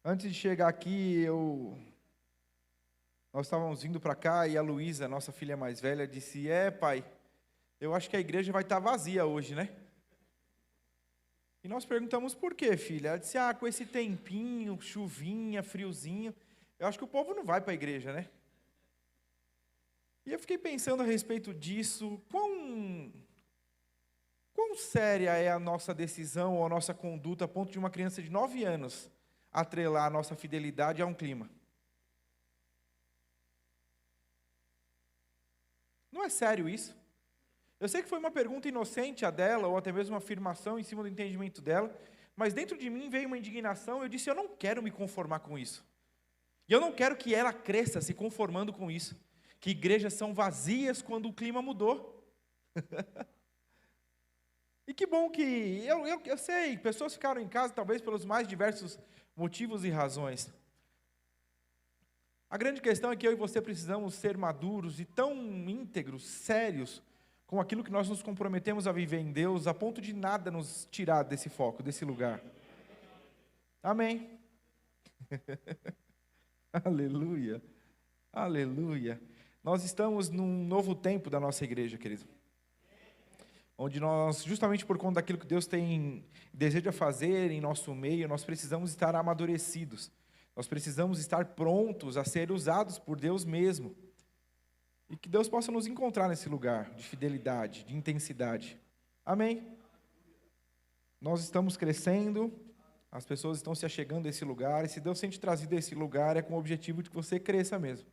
Antes de chegar aqui, nós estávamos vindo para cá e a Luísa, nossa filha mais velha, disse: pai, eu acho que a igreja vai estar vazia hoje, né? E nós perguntamos por quê, filha? Ela disse: com esse tempinho, chuvinha, friozinho, eu acho que o povo não vai para a igreja, né? E eu fiquei pensando a respeito disso, quão séria é a nossa decisão ou a nossa conduta a ponto de uma criança de 9 anos atrelar a nossa fidelidade a um clima. Não é sério isso? Eu sei que foi uma pergunta inocente a dela, ou até mesmo uma afirmação em cima do entendimento dela, mas dentro de mim veio uma indignação. Eu disse: eu não quero me conformar com isso. E eu não quero que ela cresça se conformando com isso. Que igrejas são vazias quando o clima mudou. E que bom que, eu sei, pessoas ficaram em casa talvez pelos mais diversos motivos e razões. A grande questão é que eu e você precisamos ser maduros e tão íntegros, sérios, com aquilo que nós nos comprometemos a viver em Deus, a ponto de nada nos tirar desse foco, desse lugar. Amém. Aleluia. Aleluia. Nós estamos num novo tempo da nossa igreja, querido. Onde nós, justamente por conta daquilo que Deus deseja fazer em nosso meio, nós precisamos estar amadurecidos. Nós precisamos estar prontos a ser usados por Deus mesmo. E que Deus possa nos encontrar nesse lugar de fidelidade, de intensidade. Amém? Nós estamos crescendo, as pessoas estão se achegando a esse lugar, e se Deus tem te trazido a esse lugar, é com o objetivo de que você cresça mesmo.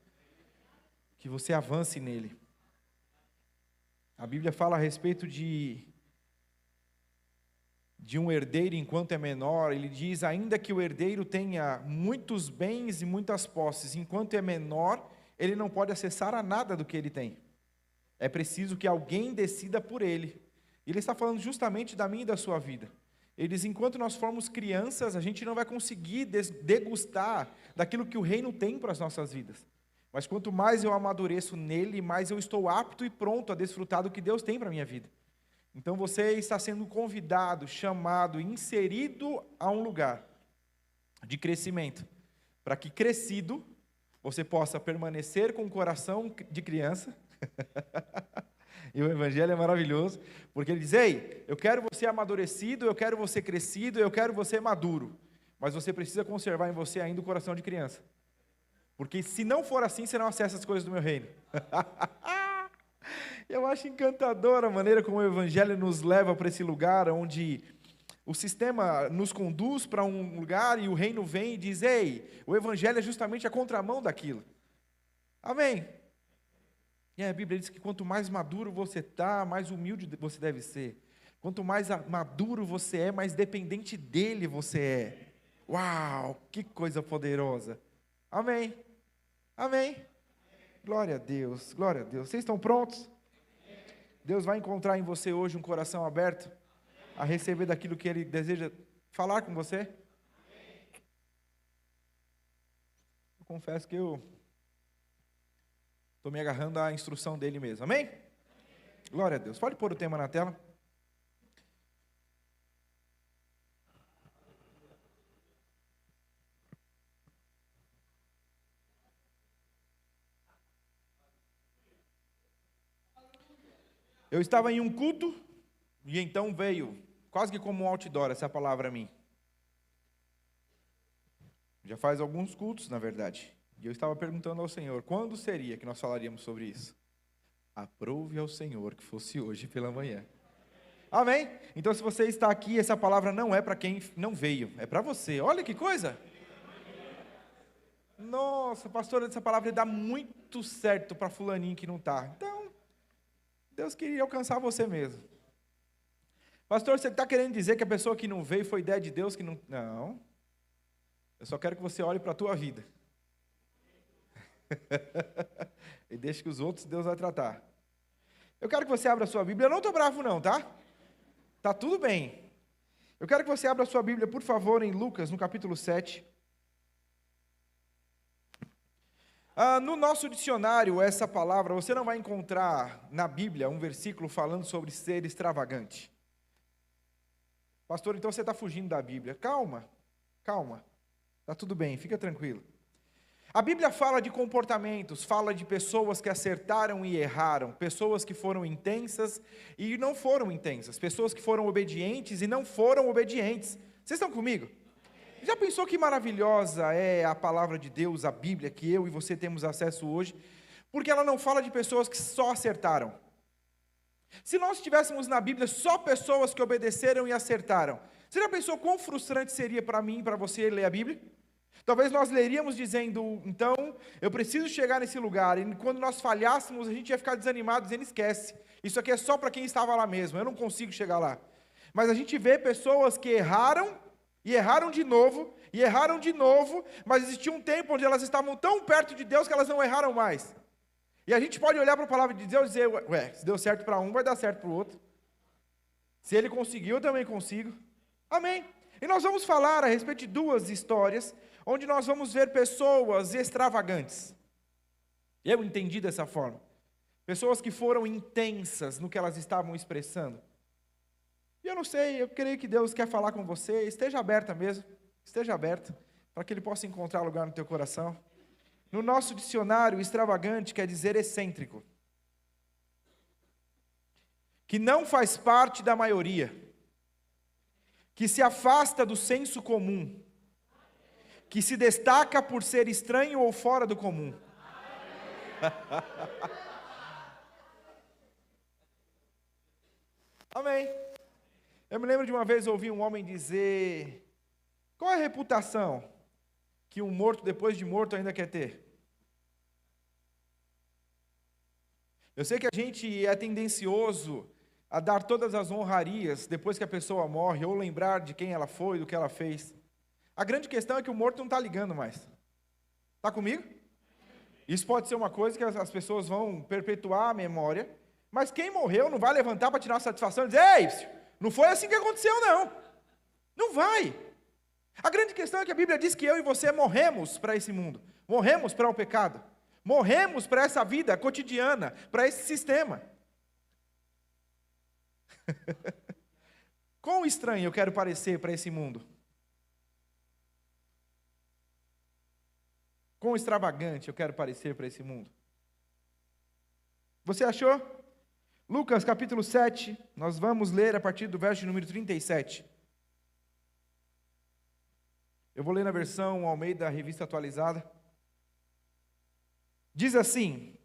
Que você avance nele. A Bíblia fala a respeito de um herdeiro enquanto é menor. Ele diz: ainda que o herdeiro tenha muitos bens e muitas posses, enquanto é menor, ele não pode acessar a nada do que ele tem. É preciso que alguém decida por ele. Ele está falando justamente da minha e da sua vida. Ele diz: enquanto nós formos crianças, a gente não vai conseguir degustar daquilo que o reino tem para as nossas vidas. Mas quanto mais eu amadureço nele, mais eu estou apto e pronto a desfrutar do que Deus tem para a minha vida. Então você está sendo convidado, chamado, inserido a um lugar de crescimento, para que crescido, você possa permanecer com o coração de criança. E o Evangelho é maravilhoso, porque ele diz: ei, eu quero você amadurecido, eu quero você crescido, eu quero você maduro. Mas você precisa conservar em você ainda o coração de criança. Porque se não for assim, você não acessa as coisas do meu reino. Eu acho encantadora a maneira como o Evangelho nos leva para esse lugar, onde o sistema nos conduz para um lugar e o reino vem e diz: ei, o Evangelho é justamente a contramão daquilo. Amém? E a Bíblia diz que quanto mais maduro você está, mais humilde você deve ser. Quanto mais maduro você é, mais dependente dele você é. Uau, que coisa poderosa. Amém. Amém. Glória a Deus, glória a Deus. Vocês estão prontos? Deus vai encontrar em você hoje um coração aberto a receber daquilo que Ele deseja falar com você? Eu confesso que eu estou me agarrando à instrução dele mesmo. Amém? Glória a Deus. Pode pôr o tema na tela. Eu estava em um culto, e então veio, quase que como um outdoor, essa palavra a mim. Já faz alguns cultos, na verdade. E eu estava perguntando ao Senhor: quando seria que nós falaríamos sobre isso? Aprove ao Senhor que fosse hoje pela manhã. Amém? Então, se você está aqui, essa palavra não é para quem não veio, é para você. Olha que coisa! Nossa, pastor, essa palavra dá muito certo para fulaninho que não está. Então, Deus queria alcançar você mesmo. Pastor, você está querendo dizer que a pessoa que não veio foi ideia de Deus que não... Não. Eu só quero que você olhe para a tua vida. E deixe que os outros Deus vai tratar. Eu quero que você abra a sua Bíblia. Eu não estou bravo não, tá? Tá tudo bem. Eu quero que você abra a sua Bíblia, por favor, em Lucas, no capítulo 7. No nosso dicionário, essa palavra, você não vai encontrar na Bíblia um versículo falando sobre ser extravagante. Pastor, então você está fugindo da Bíblia. Calma, calma. Está tudo bem, fica tranquilo. A Bíblia fala de comportamentos, fala de pessoas que acertaram e erraram, pessoas que foram intensas e não foram intensas, pessoas que foram obedientes e não foram obedientes. Vocês estão comigo? Já pensou que maravilhosa é a palavra de Deus, a Bíblia, que eu e você temos acesso hoje? Porque ela não fala de pessoas que só acertaram. Se nós tivéssemos na Bíblia só pessoas que obedeceram e acertaram, você já pensou quão frustrante seria para mim e para você ler a Bíblia? Talvez nós leríamos dizendo, então, eu preciso chegar nesse lugar, e quando nós falhássemos, a gente ia ficar desanimado, dizendo, esquece, isso aqui é só para quem estava lá mesmo, eu não consigo chegar lá. Mas a gente vê pessoas que erraram, e erraram de novo, e erraram de novo, mas existia um tempo onde elas estavam tão perto de Deus que elas não erraram mais. E a gente pode olhar para a palavra de Deus e dizer, ué, se deu certo para um, vai dar certo para o outro. Se ele conseguiu, eu também consigo. Amém. E nós vamos falar a respeito de duas histórias, onde nós vamos ver pessoas extravagantes. Eu entendi dessa forma. Pessoas que foram intensas no que elas estavam expressando. E eu não sei, eu creio que Deus quer falar com você, esteja aberta mesmo, esteja aberta, para que Ele possa encontrar lugar no teu coração. No nosso dicionário, extravagante quer dizer excêntrico. Que não faz parte da maioria. Que se afasta do senso comum. Que se destaca por ser estranho ou fora do comum. Amém. Eu me lembro de uma vez ouvir um homem dizer, qual é a reputação que um morto depois de morto ainda quer ter? Eu sei que a gente é tendencioso a dar todas as honrarias depois que a pessoa morre, ou lembrar de quem ela foi, do que ela fez. A grande questão é que o morto não está ligando mais. Está comigo? Isso pode ser uma coisa que as pessoas vão perpetuar a memória, mas quem morreu não vai levantar para tirar satisfação e dizer, ei, não foi assim que aconteceu não. Não vai. A grande questão é que a Bíblia diz que eu e você morremos para esse mundo, morremos para o pecado, morremos para essa vida cotidiana, para esse sistema. Quão estranho eu quero parecer para esse mundo? Quão extravagante eu quero parecer para esse mundo? Você achou? Lucas capítulo 7, nós vamos ler a partir do verso número 37. Eu vou ler na versão Almeida, Revista Atualizada. Diz assim: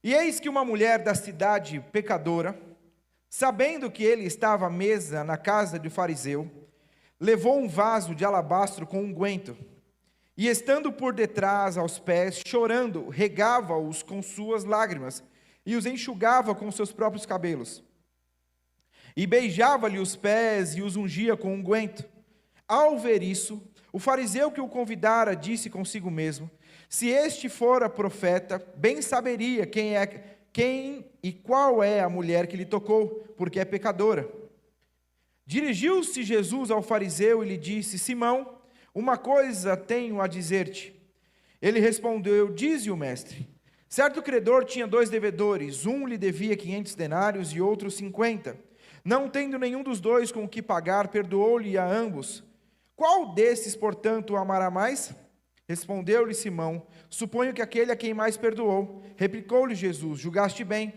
E eis que uma mulher da cidade pecadora, sabendo que ele estava à mesa na casa de fariseu, levou um vaso de alabastro com unguento, e estando por detrás aos pés, chorando, regava-os com suas lágrimas, e os enxugava com seus próprios cabelos. E beijava-lhe os pés e os ungia com unguento. Ao ver isso, o fariseu que o convidara disse consigo mesmo: se este fora profeta, bem saberia quem e qual é a mulher que lhe tocou, porque é pecadora. Dirigiu-se Jesus ao fariseu e lhe disse: Simão, uma coisa tenho a dizer-te. Ele respondeu: dize-o, mestre. Certo credor tinha 2 devedores, um lhe devia 500 denários e outro 50. Não tendo nenhum dos dois com o que pagar, perdoou-lhe a ambos. Qual desses, portanto, o amará mais? Respondeu-lhe Simão: suponho que aquele a quem mais perdoou. Replicou-lhe Jesus: julgaste bem.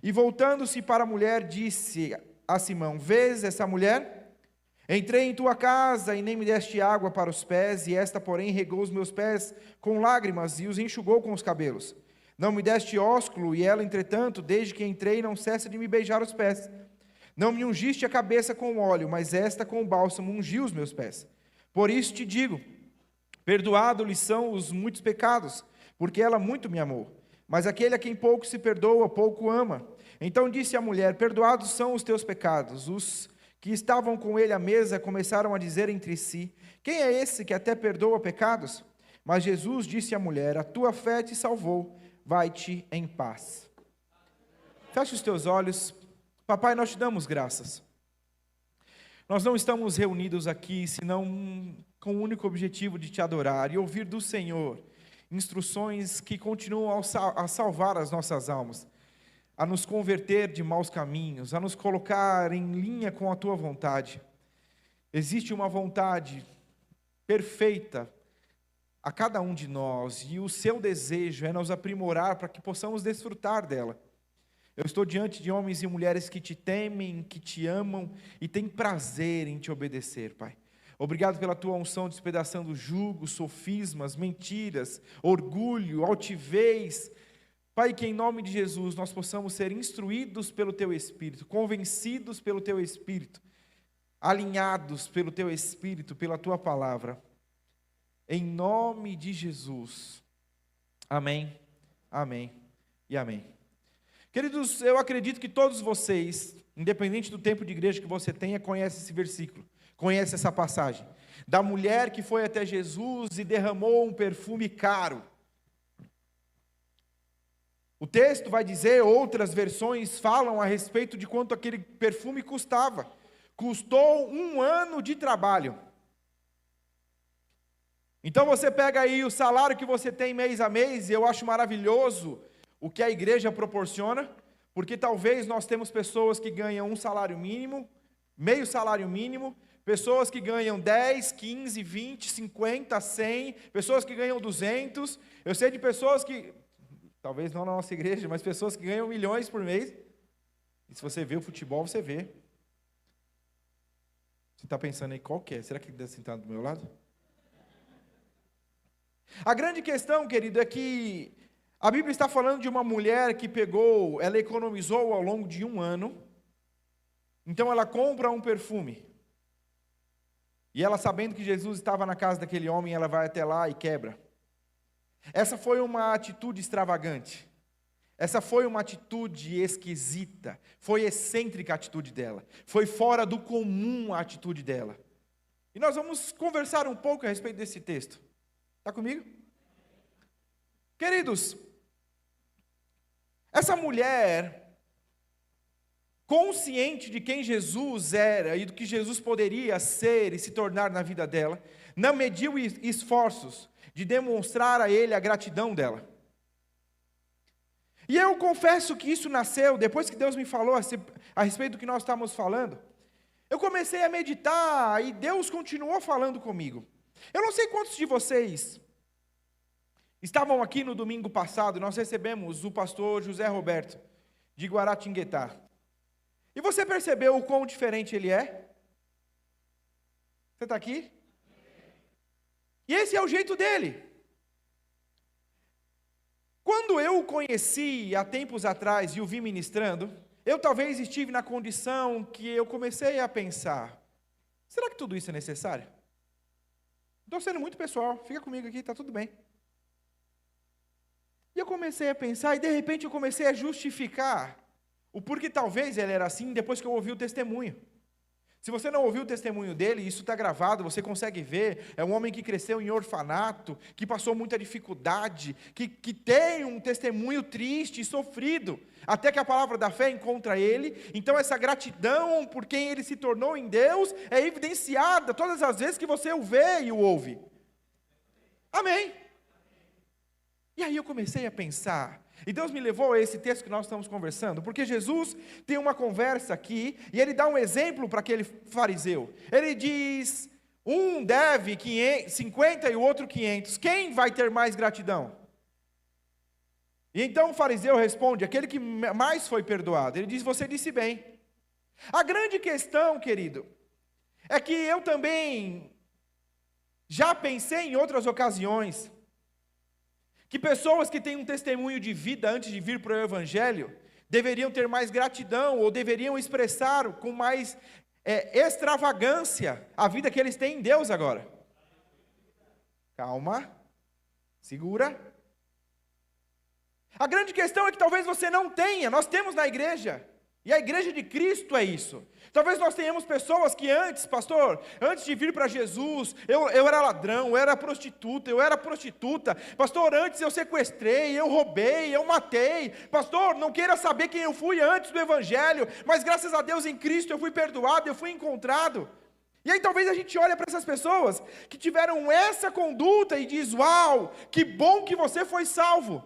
E voltando-se para a mulher, disse a Simão: vês essa mulher? Entrei em tua casa e nem me deste água para os pés, e esta, porém, regou os meus pés com lágrimas e os enxugou com os cabelos. Não me deste ósculo, e ela, entretanto, desde que entrei, não cessa de me beijar os pés. Não me ungiste a cabeça com óleo, mas esta com bálsamo ungiu os meus pés. Por isso te digo, perdoado-lhe são os muitos pecados, porque ela muito me amou. Mas aquele a quem pouco se perdoa, pouco ama. Então disse a mulher: perdoados são os teus pecados. Os que estavam com ele à mesa começaram a dizer entre si: quem é esse que até perdoa pecados? Mas Jesus disse à mulher: a tua fé te salvou, vai-te em paz. Feche os teus olhos. Papai, nós te damos graças. Nós não estamos reunidos aqui senão com o único objetivo de te adorar e ouvir do Senhor instruções que continuam a salvar as nossas almas, a nos converter de maus caminhos, a nos colocar em linha com a tua vontade. Existe uma vontade perfeita a cada um de nós, e o seu desejo é nos aprimorar para que possamos desfrutar dela. Eu estou diante de homens e mulheres que te temem, que te amam e têm prazer em te obedecer, Pai. Obrigado pela tua unção despedaçando jugo, sofismas, mentiras, orgulho, altivez. Pai, que em nome de Jesus nós possamos ser instruídos pelo teu Espírito, convencidos pelo teu Espírito, alinhados pelo teu Espírito, pela tua palavra. Em nome de Jesus. Amém, amém e amém. Queridos, eu acredito que todos vocês, independente do tempo de igreja que você tenha, conhecem esse versículo, conhecem essa passagem, da mulher que foi até Jesus e derramou um perfume caro. O texto vai dizer, outras versões falam a respeito de quanto aquele perfume custava. Custou 1 ano de trabalho. Então você pega aí o salário que você tem mês a mês, e eu acho maravilhoso o que a igreja proporciona, porque talvez nós temos pessoas que ganham um salário mínimo, meio salário mínimo, pessoas que ganham 10, 15, 20, 50, 100, pessoas que ganham 200, eu sei de pessoas que, talvez não na nossa igreja, mas pessoas que ganham milhões por mês, e se você vê o futebol, você vê. Você está pensando aí, qual que é? Será que ele está sentado do meu lado? A grande questão, querido, é que a Bíblia está falando de uma mulher que ela economizou ao longo de 1 ano, então ela compra um perfume, e ela, sabendo que Jesus estava na casa daquele homem, ela vai até lá e quebra. Essa foi uma atitude extravagante, essa foi uma atitude esquisita, foi excêntrica a atitude dela, foi fora do comum a atitude dela. E nós vamos conversar um pouco a respeito desse texto. Está comigo? Queridos, essa mulher, consciente de quem Jesus era e do que Jesus poderia ser e se tornar na vida dela, não mediu esforços de demonstrar a Ele a gratidão dela. E eu confesso que isso nasceu, depois que Deus me falou a respeito do que nós estávamos falando, eu comecei a meditar e Deus continuou falando comigo. Eu não sei quantos de vocês estavam aqui no domingo passado, nós recebemos o pastor José Roberto, de Guaratinguetá. E você percebeu o quão diferente ele é? Você está aqui? E esse é o jeito dele. Quando eu o conheci há tempos atrás e o vi ministrando, eu talvez estive na condição que eu comecei a pensar, será que tudo isso é necessário? Estou sendo muito pessoal, fica comigo aqui, está tudo bem. E eu comecei a pensar, e de repente eu comecei a justificar o porquê talvez ele era assim, depois que eu ouvi o testemunho. Se você não ouviu o testemunho dele, isso está gravado, você consegue ver, é um homem que cresceu em orfanato, que passou muita dificuldade, que tem um testemunho triste e sofrido, até que a palavra da fé encontra ele. Então essa gratidão por quem ele se tornou em Deus é evidenciada todas as vezes que você o vê e o ouve. Amém. E aí eu comecei a pensar, e Deus me levou a esse texto que nós estamos conversando, porque Jesus tem uma conversa aqui, e ele dá um exemplo para aquele fariseu. Ele diz, um deve 50 e o outro 500, quem vai ter mais gratidão? E então o fariseu responde, aquele que mais foi perdoado. Ele diz, você disse bem. A grande questão, querido, é que eu também já pensei em outras ocasiões, que pessoas que têm um testemunho de vida antes de vir para o Evangelho, deveriam ter mais gratidão, ou deveriam expressar com mais extravagância a vida que eles têm em Deus agora. Calma, segura. A grande questão é que talvez você não tenha, nós temos na igreja, e a igreja de Cristo é isso. Talvez nós tenhamos pessoas que antes, pastor, antes de vir para Jesus, eu era ladrão, eu era prostituta, pastor, antes eu sequestrei, eu roubei, eu matei, pastor, não queira saber quem eu fui antes do Evangelho, mas graças a Deus em Cristo eu fui perdoado, eu fui encontrado. E aí talvez a gente olhe para essas pessoas que tiveram essa conduta e diz, uau, que bom que você foi salvo.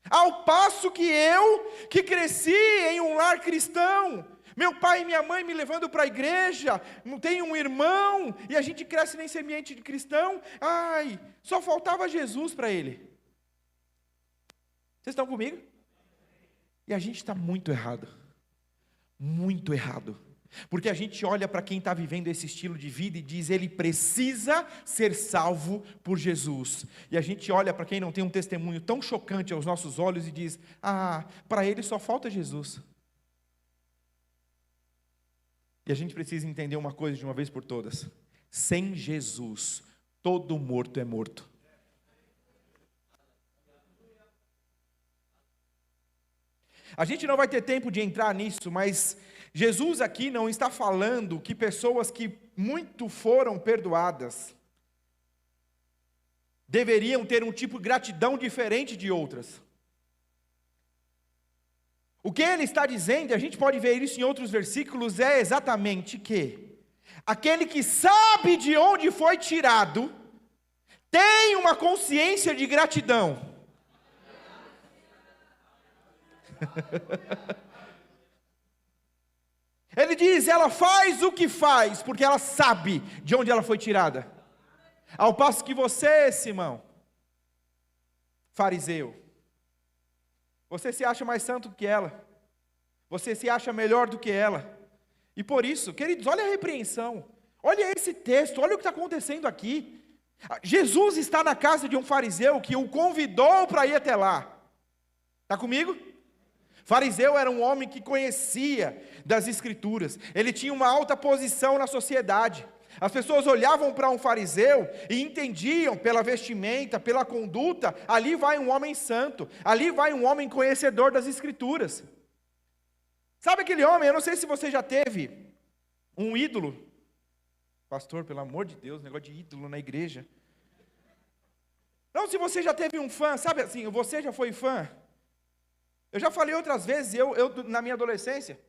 Ao passo que eu, que cresci em um lar cristão, Meu pai e minha mãe me levando para a igreja, não tem um irmão, e a gente cresce nesse ambiente de cristão. Ai, só faltava Jesus para ele. Vocês estão comigo? E a gente está muito errado. Muito errado. Porque a gente olha para quem está vivendo esse estilo de vida e diz, ele precisa ser salvo por Jesus. E a gente olha para quem não tem um testemunho tão chocante aos nossos olhos e diz, para ele só falta Jesus. E a gente precisa entender uma coisa de uma vez por todas. Sem Jesus, todo morto é morto. A gente não vai ter tempo de entrar nisso, mas Jesus aqui não está falando que pessoas que muito foram perdoadas deveriam ter um tipo de gratidão diferente de outras. O que ele está dizendo, e a gente pode ver isso em outros versículos, é exatamente que aquele que sabe de onde foi tirado, tem uma consciência de gratidão. Ele diz, ela faz o que faz, porque ela sabe de onde ela foi tirada. Ao passo que você, Simão, fariseu, você se acha mais santo que ela, você se acha melhor do que ela, e por isso, queridos, olha a repreensão, olha esse texto, olha o que está acontecendo aqui. Jesus está na casa de um fariseu que o convidou para ir até lá. Está comigo? Fariseu era um homem que conhecia das Escrituras, ele tinha uma alta posição na sociedade. As pessoas olhavam para um fariseu e entendiam pela vestimenta, pela conduta, ali vai um homem santo, ali vai um homem conhecedor das Escrituras. Sabe aquele homem, eu não sei se você já teve um ídolo, pastor, pelo amor de Deus, negócio de ídolo na igreja. Não, se você já teve um fã, sabe assim, você já foi fã? Eu já falei outras vezes, eu na minha adolescência,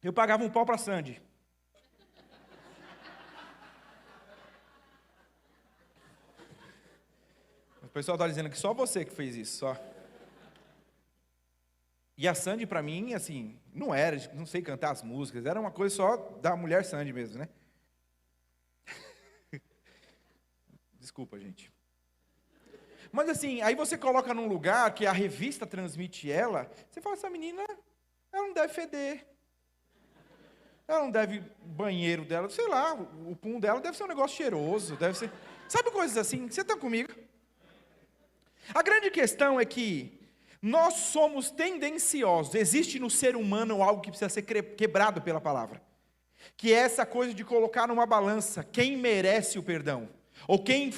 eu pagava um pau para Sandy. O pessoal está dizendo que só você que fez isso, só. E a Sandy para mim, assim, não era, não sei cantar as músicas, era uma coisa só da mulher Sandy mesmo, né? Desculpa, gente. Mas assim, aí você coloca num lugar que a revista transmite ela, você fala, essa menina, ela não deve feder. Ela não deve, banheiro dela, sei lá, o pum dela deve ser um negócio cheiroso, deve ser... Sabe coisas assim? Você está comigo? A grande questão é que nós somos tendenciosos, existe no ser humano algo que precisa ser quebrado pela palavra, que é essa coisa de colocar numa balança quem merece o perdão, ou quem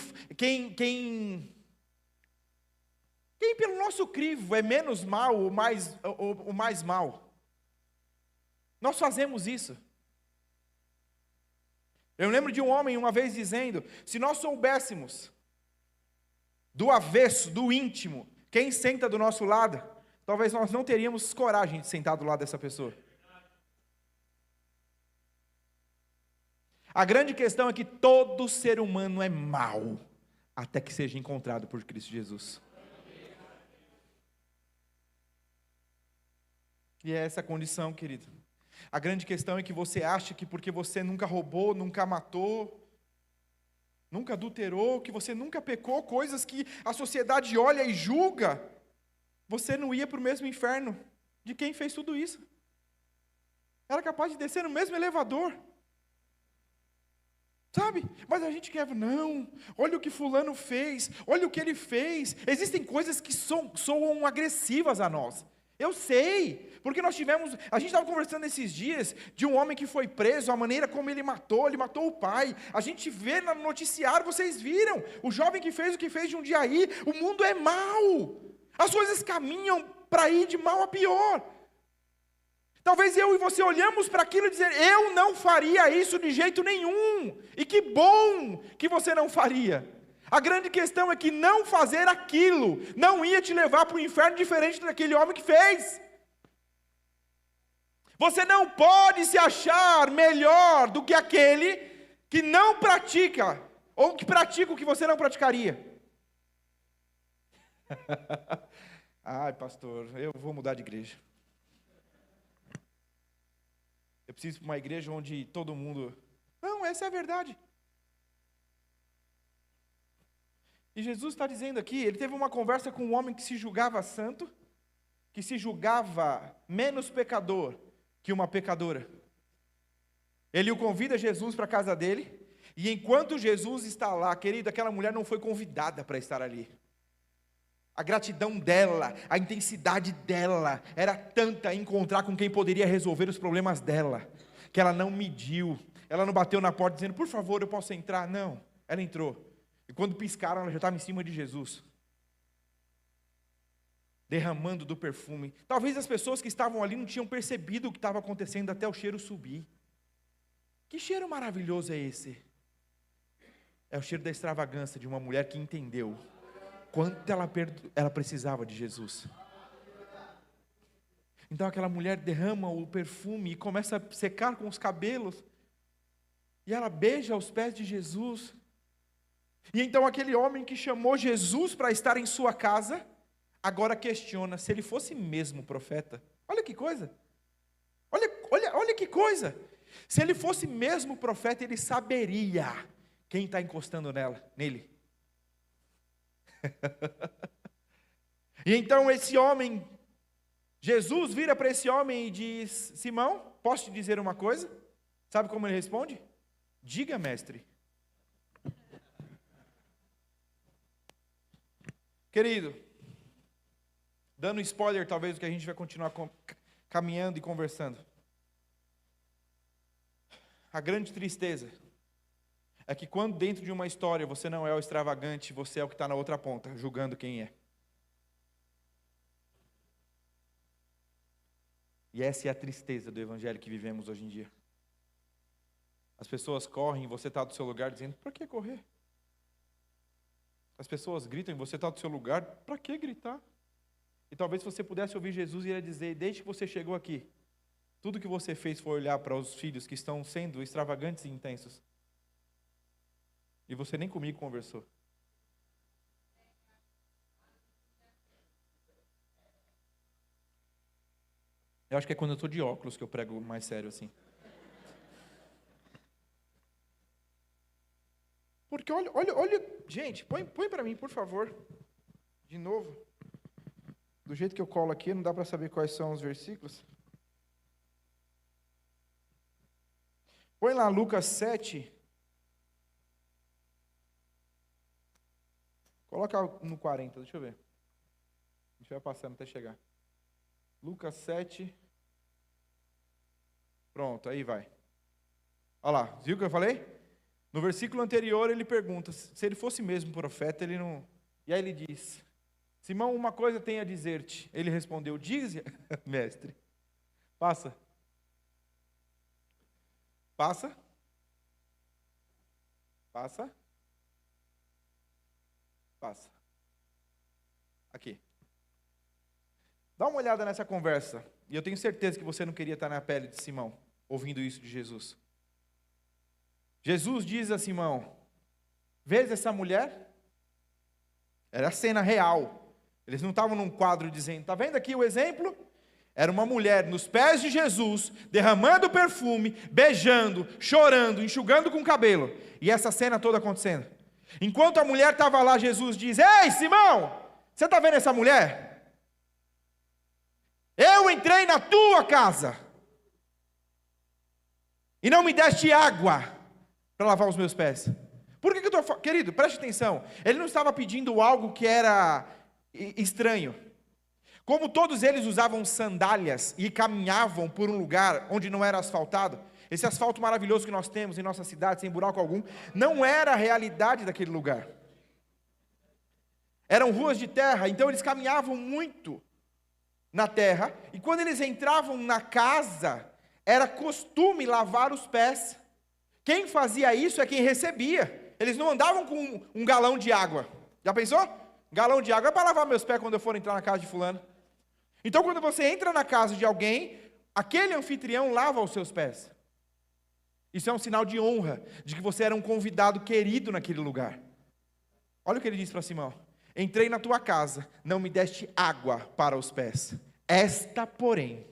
pelo nosso crivo é menos mal ou mais mal. Nós fazemos isso. Eu lembro de um homem uma vez dizendo, se nós soubéssemos do avesso, do íntimo, quem senta do nosso lado, talvez nós não teríamos coragem de sentar do lado dessa pessoa. A grande questão é que todo ser humano é mau, até que seja encontrado por Cristo Jesus. E é essa a condição, querido. A grande questão é que você acha que porque você nunca roubou, nunca matou, nunca adulterou, que você nunca pecou, coisas que a sociedade olha e julga, você não ia para o mesmo inferno de quem fez tudo isso. Era capaz de descer no mesmo elevador. Sabe? Mas a gente quer, não, olha o que fulano fez, olha o que ele fez. Existem coisas que soam agressivas a nós. Eu sei, porque a gente estava conversando esses dias de um homem que foi preso, a maneira como ele matou o pai. A gente vê no noticiário, vocês viram, o jovem que fez o que fez de um dia aí. O mundo é mau, as coisas caminham para ir de mal a pior. Talvez eu e você olhamos para aquilo e dizer, eu não faria isso de jeito nenhum, e que bom que você não faria. A grande questão é que não fazer aquilo não ia te levar para o inferno diferente daquele homem que fez. Você não pode se achar melhor do que aquele que não pratica, ou que pratica o que você não praticaria. Ai, pastor, eu vou mudar de igreja. Eu preciso ir para uma igreja onde todo mundo... Não, essa é a verdade. E Jesus está dizendo aqui, ele teve uma conversa com um homem que se julgava santo, que se julgava menos pecador que uma pecadora. Ele o convida Jesus para a casa dele, e enquanto Jesus está lá, querido, aquela mulher não foi convidada para estar ali. A gratidão dela, a intensidade dela, era tanta em encontrar com quem poderia resolver os problemas dela, que ela não mediu, ela não bateu na porta dizendo, por favor, eu posso entrar? Não, ela entrou. E quando piscaram, ela já estava em cima de Jesus, derramando do perfume. Talvez as pessoas que estavam ali não tinham percebido o que estava acontecendo até o cheiro subir. Que cheiro maravilhoso é esse? É o cheiro da extravagância de uma mulher que entendeu quanto ela precisava de Jesus. Então aquela mulher derrama o perfume e começa a secar com os cabelos, e ela beija os pés de Jesus. E então aquele homem que chamou Jesus para estar em sua casa, agora questiona se ele fosse mesmo profeta. Olha que coisa! Olha que coisa! Se ele fosse mesmo profeta, ele saberia quem está encostando nele. E então esse homem, Jesus vira para esse homem e diz, Simão, posso te dizer uma coisa? Sabe como ele responde? Diga, mestre. Querido, dando spoiler talvez do que a gente vai continuar caminhando e conversando. A grande tristeza é que quando dentro de uma história você não é o extravagante, você é o que está na outra ponta, julgando quem é. E essa é a tristeza do evangelho que vivemos hoje em dia. As pessoas correm e você está do seu lugar dizendo, para que correr? As pessoas gritam e você está do seu lugar, para que gritar? E talvez você pudesse ouvir Jesus e ele dizer, desde que você chegou aqui, tudo que você fez foi olhar para os filhos que estão sendo extravagantes e intensos. E você nem comigo conversou. Eu acho que é quando eu estou de óculos que eu prego mais sério assim. Porque olha, gente, põe para mim, por favor, de novo. Do jeito que eu colo aqui, não dá para saber quais são os versículos. Põe lá Lucas 7. Coloca no 40, deixa eu ver. A gente vai passando até chegar. Lucas 7. Pronto, aí vai. Olha lá, viu o que eu falei? No versículo anterior ele pergunta, se ele fosse mesmo profeta, ele não... E aí ele diz, Simão, uma coisa tenho a dizer-te. Ele respondeu, diz, mestre. Passa. Passa. Passa. Passa. Aqui. Dá uma olhada nessa conversa. E eu tenho certeza que você não queria estar na pele de Simão, ouvindo isso de Jesus. Jesus diz a Simão, vês essa mulher? Era a cena real. Eles não estavam num quadro dizendo, está vendo aqui o exemplo? Era uma mulher nos pés de Jesus, derramando perfume, beijando, chorando, enxugando com o cabelo. E essa cena toda acontecendo. Enquanto a mulher estava lá, Jesus diz, ei Simão, você está vendo essa mulher? Eu entrei na tua casa e não me deste água para lavar os meus pés. Por que eu estou falando? Querido, preste atenção. Ele não estava pedindo algo que era estranho. Como todos eles usavam sandálias e caminhavam por um lugar onde não era asfaltado, esse asfalto maravilhoso que nós temos em nossa cidade, sem buraco algum, não era a realidade daquele lugar. Eram ruas de terra, então eles caminhavam muito na terra, e quando eles entravam na casa, era costume lavar os pés. Quem fazia isso é quem recebia. Eles não andavam com um galão de água. Já pensou? Galão de água é para lavar meus pés quando eu for entrar na casa de fulano. Então quando você entra na casa de alguém, aquele anfitrião lava os seus pés. Isso é um sinal de honra, de que você era um convidado querido naquele lugar. Olha o que ele diz para Simão. Entrei na tua casa, não me deste água para os pés. Esta, porém,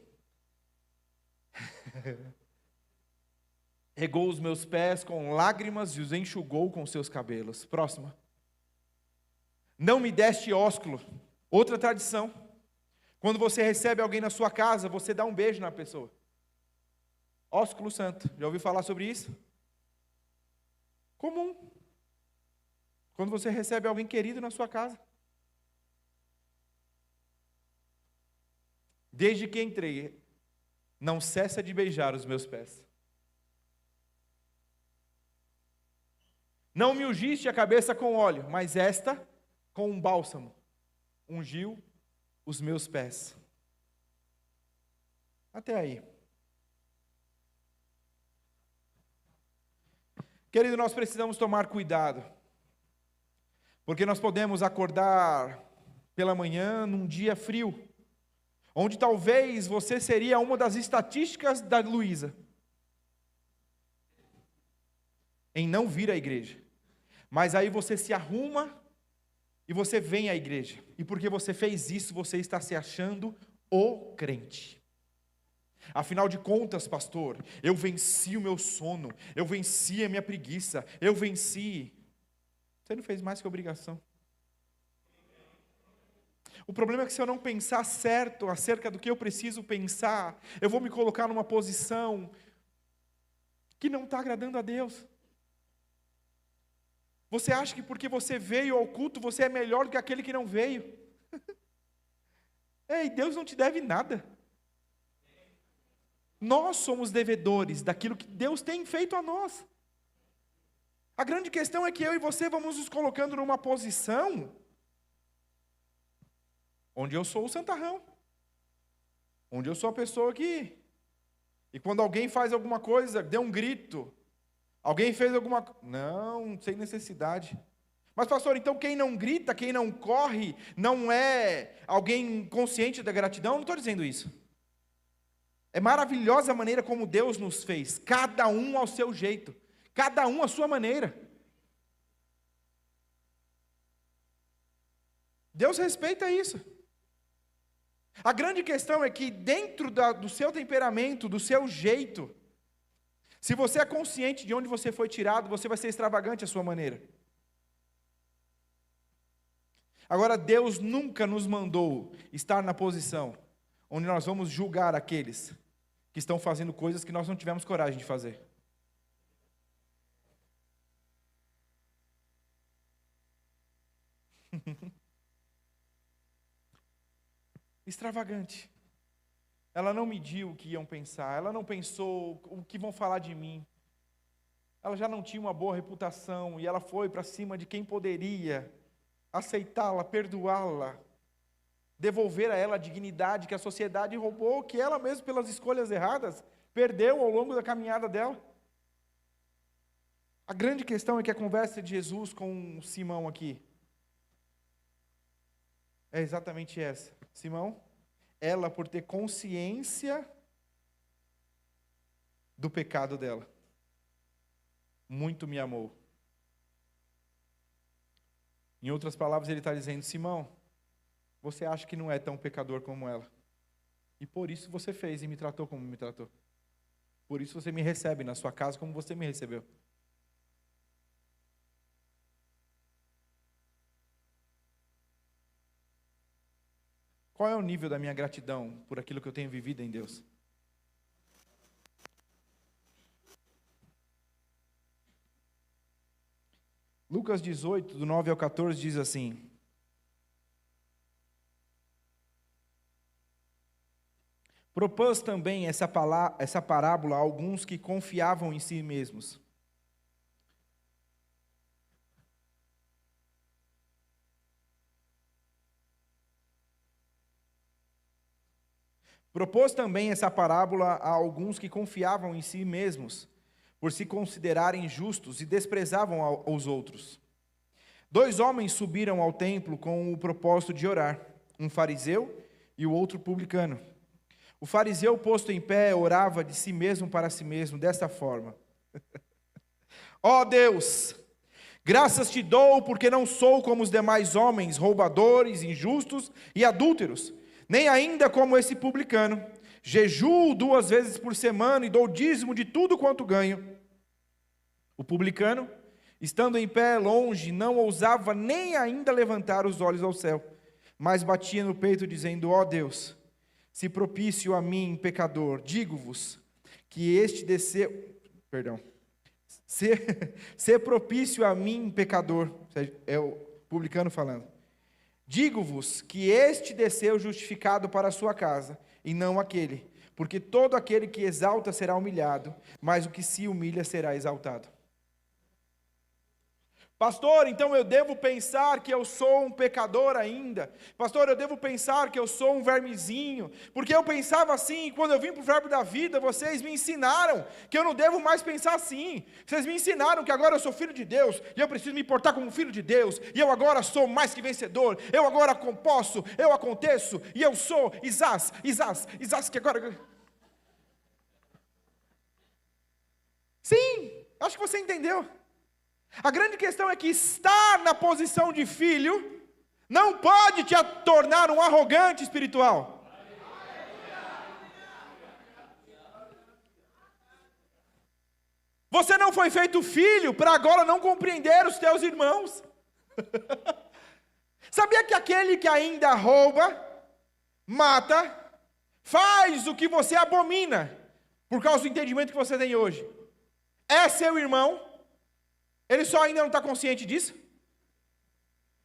regou os meus pés com lágrimas e os enxugou com seus cabelos. Próxima. Não me deste ósculo. Outra tradição. Quando você recebe alguém na sua casa, você dá um beijo na pessoa. Ósculo santo. Já ouviu falar sobre isso? Comum. Quando você recebe alguém querido na sua casa. Desde que entrei, não cessa de beijar os meus pés. Não me ungiste a cabeça com óleo, mas esta com um bálsamo. Ungiu os meus pés. Até aí. Querido, nós precisamos tomar cuidado. Porque nós podemos acordar pela manhã num dia frio, onde talvez você seria uma das estatísticas da Luísa, em não vir à igreja. Mas aí você se arruma e você vem à igreja. E porque você fez isso, você está se achando o crente. Afinal de contas, pastor, eu venci o meu sono, eu venci a minha preguiça, eu venci. Você não fez mais que obrigação. O problema é que se eu não pensar certo acerca do que eu preciso pensar, eu vou me colocar numa posição que não está agradando a Deus. Você acha que porque você veio ao culto, você é melhor do que aquele que não veio? Ei, Deus não te deve nada. Nós somos devedores daquilo que Deus tem feito a nós. A grande questão é que eu e você vamos nos colocando numa posição onde eu sou o santarrão, onde eu sou a pessoa que, e quando alguém faz alguma coisa, dê um grito, alguém fez alguma coisa, não, sem necessidade. Mas pastor, então quem não grita, quem não corre, não é alguém consciente da gratidão? Não estou dizendo isso. É maravilhosa a maneira como Deus nos fez, cada um ao seu jeito, cada um à sua maneira. Deus respeita isso. A grande questão é que dentro do seu temperamento, do seu jeito, se você é consciente de onde você foi tirado, você vai ser extravagante à sua maneira. Agora, Deus nunca nos mandou estar na posição onde nós vamos julgar aqueles que estão fazendo coisas que nós não tivemos coragem de fazer. Extravagante. Ela não mediu o que iam pensar, ela não pensou o que vão falar de mim. Ela já não tinha uma boa reputação e ela foi para cima de quem poderia aceitá-la, perdoá-la, devolver a ela a dignidade que a sociedade roubou, que ela mesma, pelas escolhas erradas, perdeu ao longo da caminhada dela. A grande questão é que a conversa de Jesus com Simão aqui é exatamente essa. Simão, ela por ter consciência do pecado dela, muito me amou. Em outras palavras, ele está dizendo, Simão, você acha que não é tão pecador como ela. E por isso você fez e me tratou como me tratou. Por isso você me recebe na sua casa como você me recebeu. Qual é o nível da minha gratidão por aquilo que eu tenho vivido em Deus? Lucas 18, do 9 ao 14, diz assim: propôs também essa parábola a alguns que confiavam em si mesmos. Propôs também essa parábola a alguns que confiavam em si mesmos, por se considerarem justos e desprezavam os outros. 2 homens subiram ao templo com o propósito de orar, um fariseu e o outro publicano. O fariseu, posto em pé, orava de si mesmo para si mesmo, desta forma: ó Deus, graças te dou, porque não sou como os demais homens, roubadores, injustos e adúlteros, nem ainda como esse publicano. Jejuo 2 vezes por semana e dou dízimo de tudo quanto ganho. O publicano, estando em pé longe, não ousava nem ainda levantar os olhos ao céu, mas batia no peito, dizendo: ó Deus, se propício a mim, pecador, digo-vos que este desceu, se propício a mim, pecador, é o publicano falando, digo-vos que este desceu justificado para a sua casa, e não aquele, porque todo aquele que exalta será humilhado, mas o que se humilha será exaltado. Pastor, então eu devo pensar que eu sou um pecador ainda? Pastor, eu devo pensar que eu sou um vermezinho? Porque eu pensava assim, quando eu vim para o Verbo da Vida, vocês me ensinaram que eu não devo mais pensar assim. Vocês me ensinaram que agora eu sou filho de Deus, e eu preciso me portar como filho de Deus, e eu agora sou mais que vencedor, eu agora posso, eu aconteço, e eu sou Isás, que agora... Sim, acho que você entendeu. A grande questão é que estar na posição de filho não pode te tornar um arrogante espiritual. Você não foi feito filho para agora não compreender os teus irmãos. Sabia que aquele que ainda rouba, mata, faz o que você abomina, por causa do entendimento que você tem hoje, é seu irmão? Ele só ainda não está consciente disso?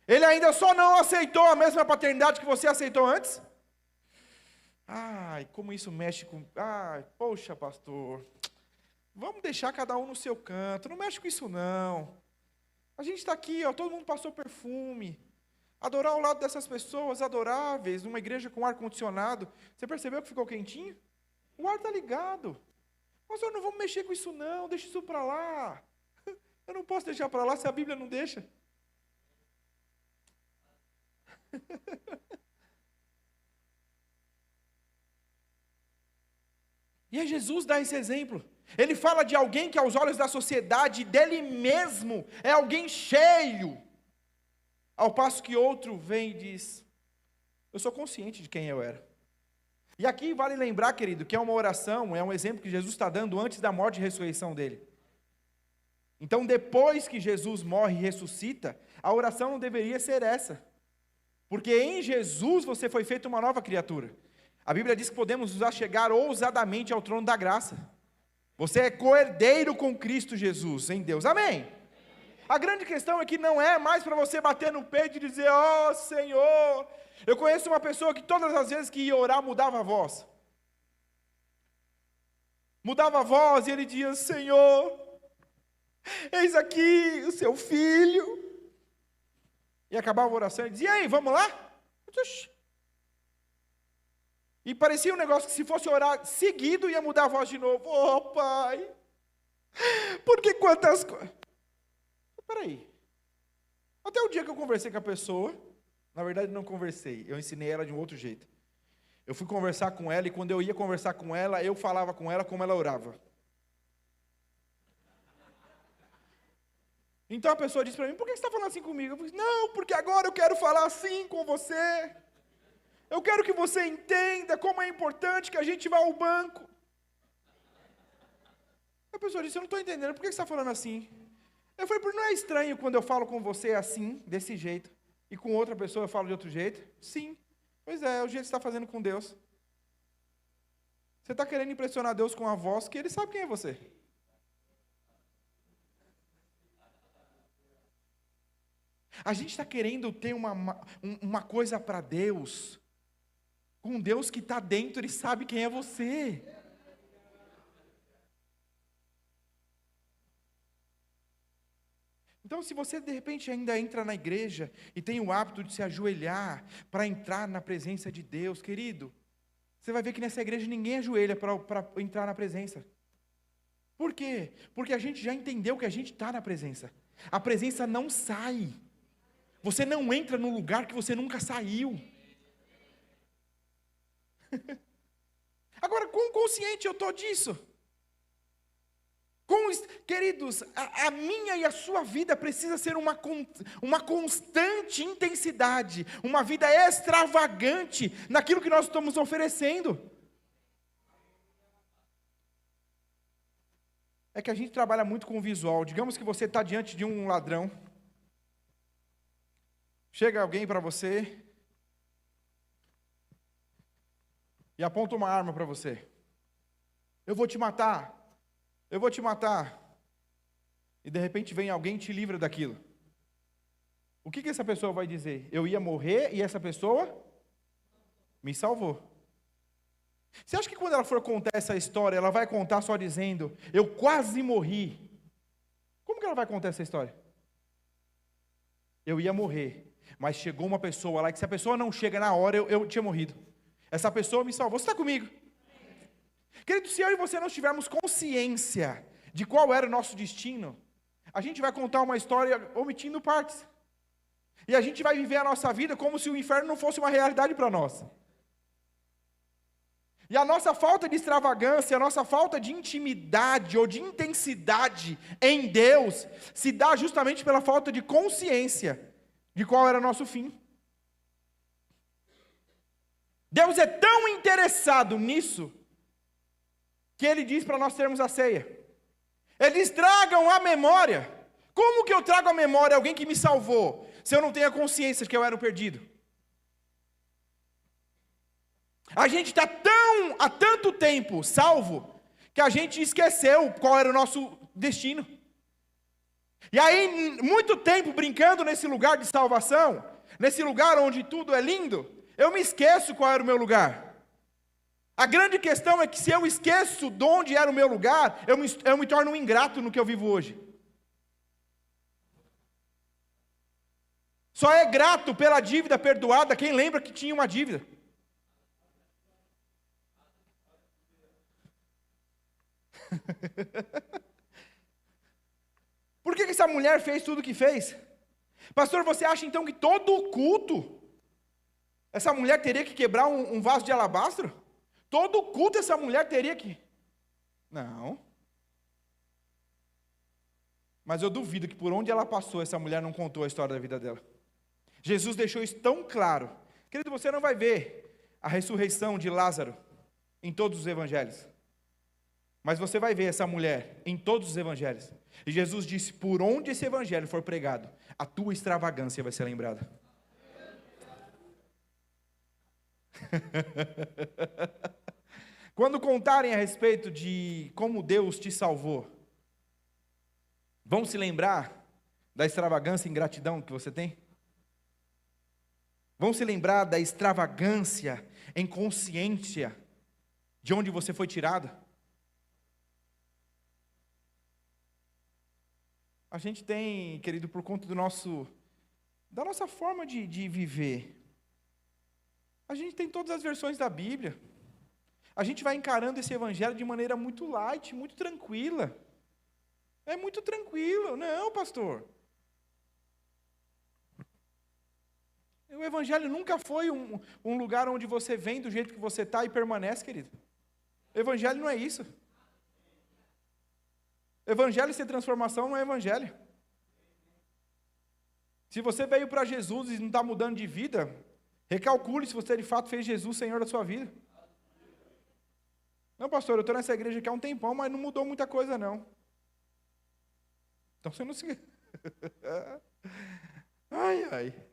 Ele ainda só não aceitou a mesma paternidade que você aceitou antes? Ai, como isso mexe com... Ai, poxa, pastor, vamos deixar cada um no seu canto, não mexe com isso não. A gente está aqui, ó, todo mundo passou perfume. Adorar ao lado dessas pessoas adoráveis, numa igreja com ar-condicionado. Você percebeu que ficou quentinho? O ar está ligado. Pastor, não vamos mexer com isso não, deixa isso para lá. Eu não posso deixar para lá se a Bíblia não deixa. E aí Jesus dá esse exemplo. Ele fala de alguém que aos olhos da sociedade, dele mesmo, é alguém cheio. Ao passo que outro vem e diz: eu sou consciente de quem eu era. E aqui vale lembrar, querido, que é uma oração, é um exemplo que Jesus está dando antes da morte e ressurreição dele. Então, depois que Jesus morre e ressuscita, a oração não deveria ser essa. Porque em Jesus você foi feito uma nova criatura. A Bíblia diz que podemos nos achegar ousadamente ao trono da graça. Você é co-herdeiro com Cristo Jesus, em Deus. Amém? A grande questão é que não é mais para você bater no peito e dizer: ó Senhor. Eu conheço uma pessoa que todas as vezes que ia orar mudava a voz. Mudava a voz e ele dizia: Senhor, eis aqui o seu filho. E acabava a oração e dizia: e aí, vamos lá? E parecia um negócio que se fosse orar seguido ia mudar a voz de novo. Oh pai, porque quantas coisas. Peraí, até o dia que eu conversei com a pessoa, na verdade não conversei, eu ensinei ela de um outro jeito. Eu fui conversar com ela e quando eu ia conversar com ela, eu falava com ela como ela orava. Então a pessoa disse para mim: por que você está falando assim comigo? Eu falei: não, porque agora eu quero falar assim com você. Eu quero que você entenda como é importante que a gente vá ao banco. A pessoa disse: eu não estou entendendo, por que você está falando assim? Eu falei: porque não é estranho quando eu falo com você assim, desse jeito, e com outra pessoa eu falo de outro jeito? Sim. Pois é o jeito que você está fazendo com Deus. Você está querendo impressionar Deus com a voz que Ele sabe quem é você. A gente está querendo ter uma coisa para Deus, com Deus que está dentro e sabe quem é você. Então, se você de repente ainda entra na igreja e tem o hábito de se ajoelhar para entrar na presença de Deus, querido, você vai ver que nessa igreja ninguém ajoelha para entrar na presença. Por quê? Porque a gente já entendeu que a gente está na presença. A presença não sai. Você não entra num lugar que você nunca saiu. Agora, quão consciente eu estou disso? Queridos, a minha e a sua vida precisa ser uma constante intensidade, uma vida extravagante naquilo que nós estamos oferecendo. é que a gente trabalha muito com o visual. Digamos que você está diante de um ladrão. Chega alguém para você e aponta uma arma para você. Eu vou te matar. Eu vou te matar. E de repente vem alguém e te livra daquilo. O que essa pessoa vai dizer? Eu ia morrer e essa pessoa me salvou. Você acha que quando ela for contar essa história, ela vai contar só dizendo, eu quase morri? Como que ela vai contar essa história? Eu ia morrer, mas chegou uma pessoa lá, que se a pessoa não chega na hora, eu tinha morrido. Essa pessoa me salvou. Você está comigo? Querido, se eu e você não tivermos consciência de qual era o nosso destino, a gente vai contar uma história omitindo partes. E a gente vai viver a nossa vida como se o inferno não fosse uma realidade para nós. E a nossa falta de extravagância, a nossa falta de intimidade ou de intensidade em Deus, se dá justamente pela falta de consciência de qual era o nosso fim. Deus é tão interessado nisso, que Ele diz para nós termos a ceia. Eles tragam a memória. Como que eu trago a memória alguém que me salvou, se eu não tenho a consciência de que eu era um perdido? A gente está há tanto tempo salvo, que a gente esqueceu qual era o nosso destino. E aí, muito tempo brincando nesse lugar de salvação, nesse lugar onde tudo é lindo, eu me esqueço qual era o meu lugar. A grande questão é que se eu esqueço de onde era o meu lugar, eu me torno um ingrato no que eu vivo hoje. Só é grato pela dívida perdoada quem lembra que tinha uma dívida. Por que essa mulher fez tudo o que fez? Pastor, você acha então que todo culto, essa mulher teria que quebrar um vaso de alabastro? Todo culto essa mulher teria que... Não. Mas eu duvido que por onde ela passou, essa mulher não contou a história da vida dela. Jesus deixou isso tão claro. Querido, você não vai ver a ressurreição de Lázaro em todos os evangelhos. Mas você vai ver essa mulher em todos os evangelhos. E Jesus disse, por onde esse evangelho for pregado, a tua extravagância vai ser lembrada. Quando contarem a respeito de como Deus te salvou, vão se lembrar da extravagância e ingratidão que você tem? Vão se lembrar da extravagância em consciência de onde você foi tirado? A gente tem, querido, por conta da nossa forma de viver, a gente tem todas as versões da Bíblia. A gente vai encarando esse evangelho de maneira muito light, muito tranquila. É muito tranquilo. Não, pastor. O evangelho nunca foi um lugar onde você vem do jeito que você está e permanece, querido. O evangelho não é isso. Evangelho sem transformação não é evangelho. Se você veio para Jesus e não está mudando de vida, recalcule se você de fato fez Jesus Senhor da sua vida. Não, pastor, eu estou nessa igreja aqui há um tempão, mas não mudou muita coisa não. Então você não se... Ai, ai.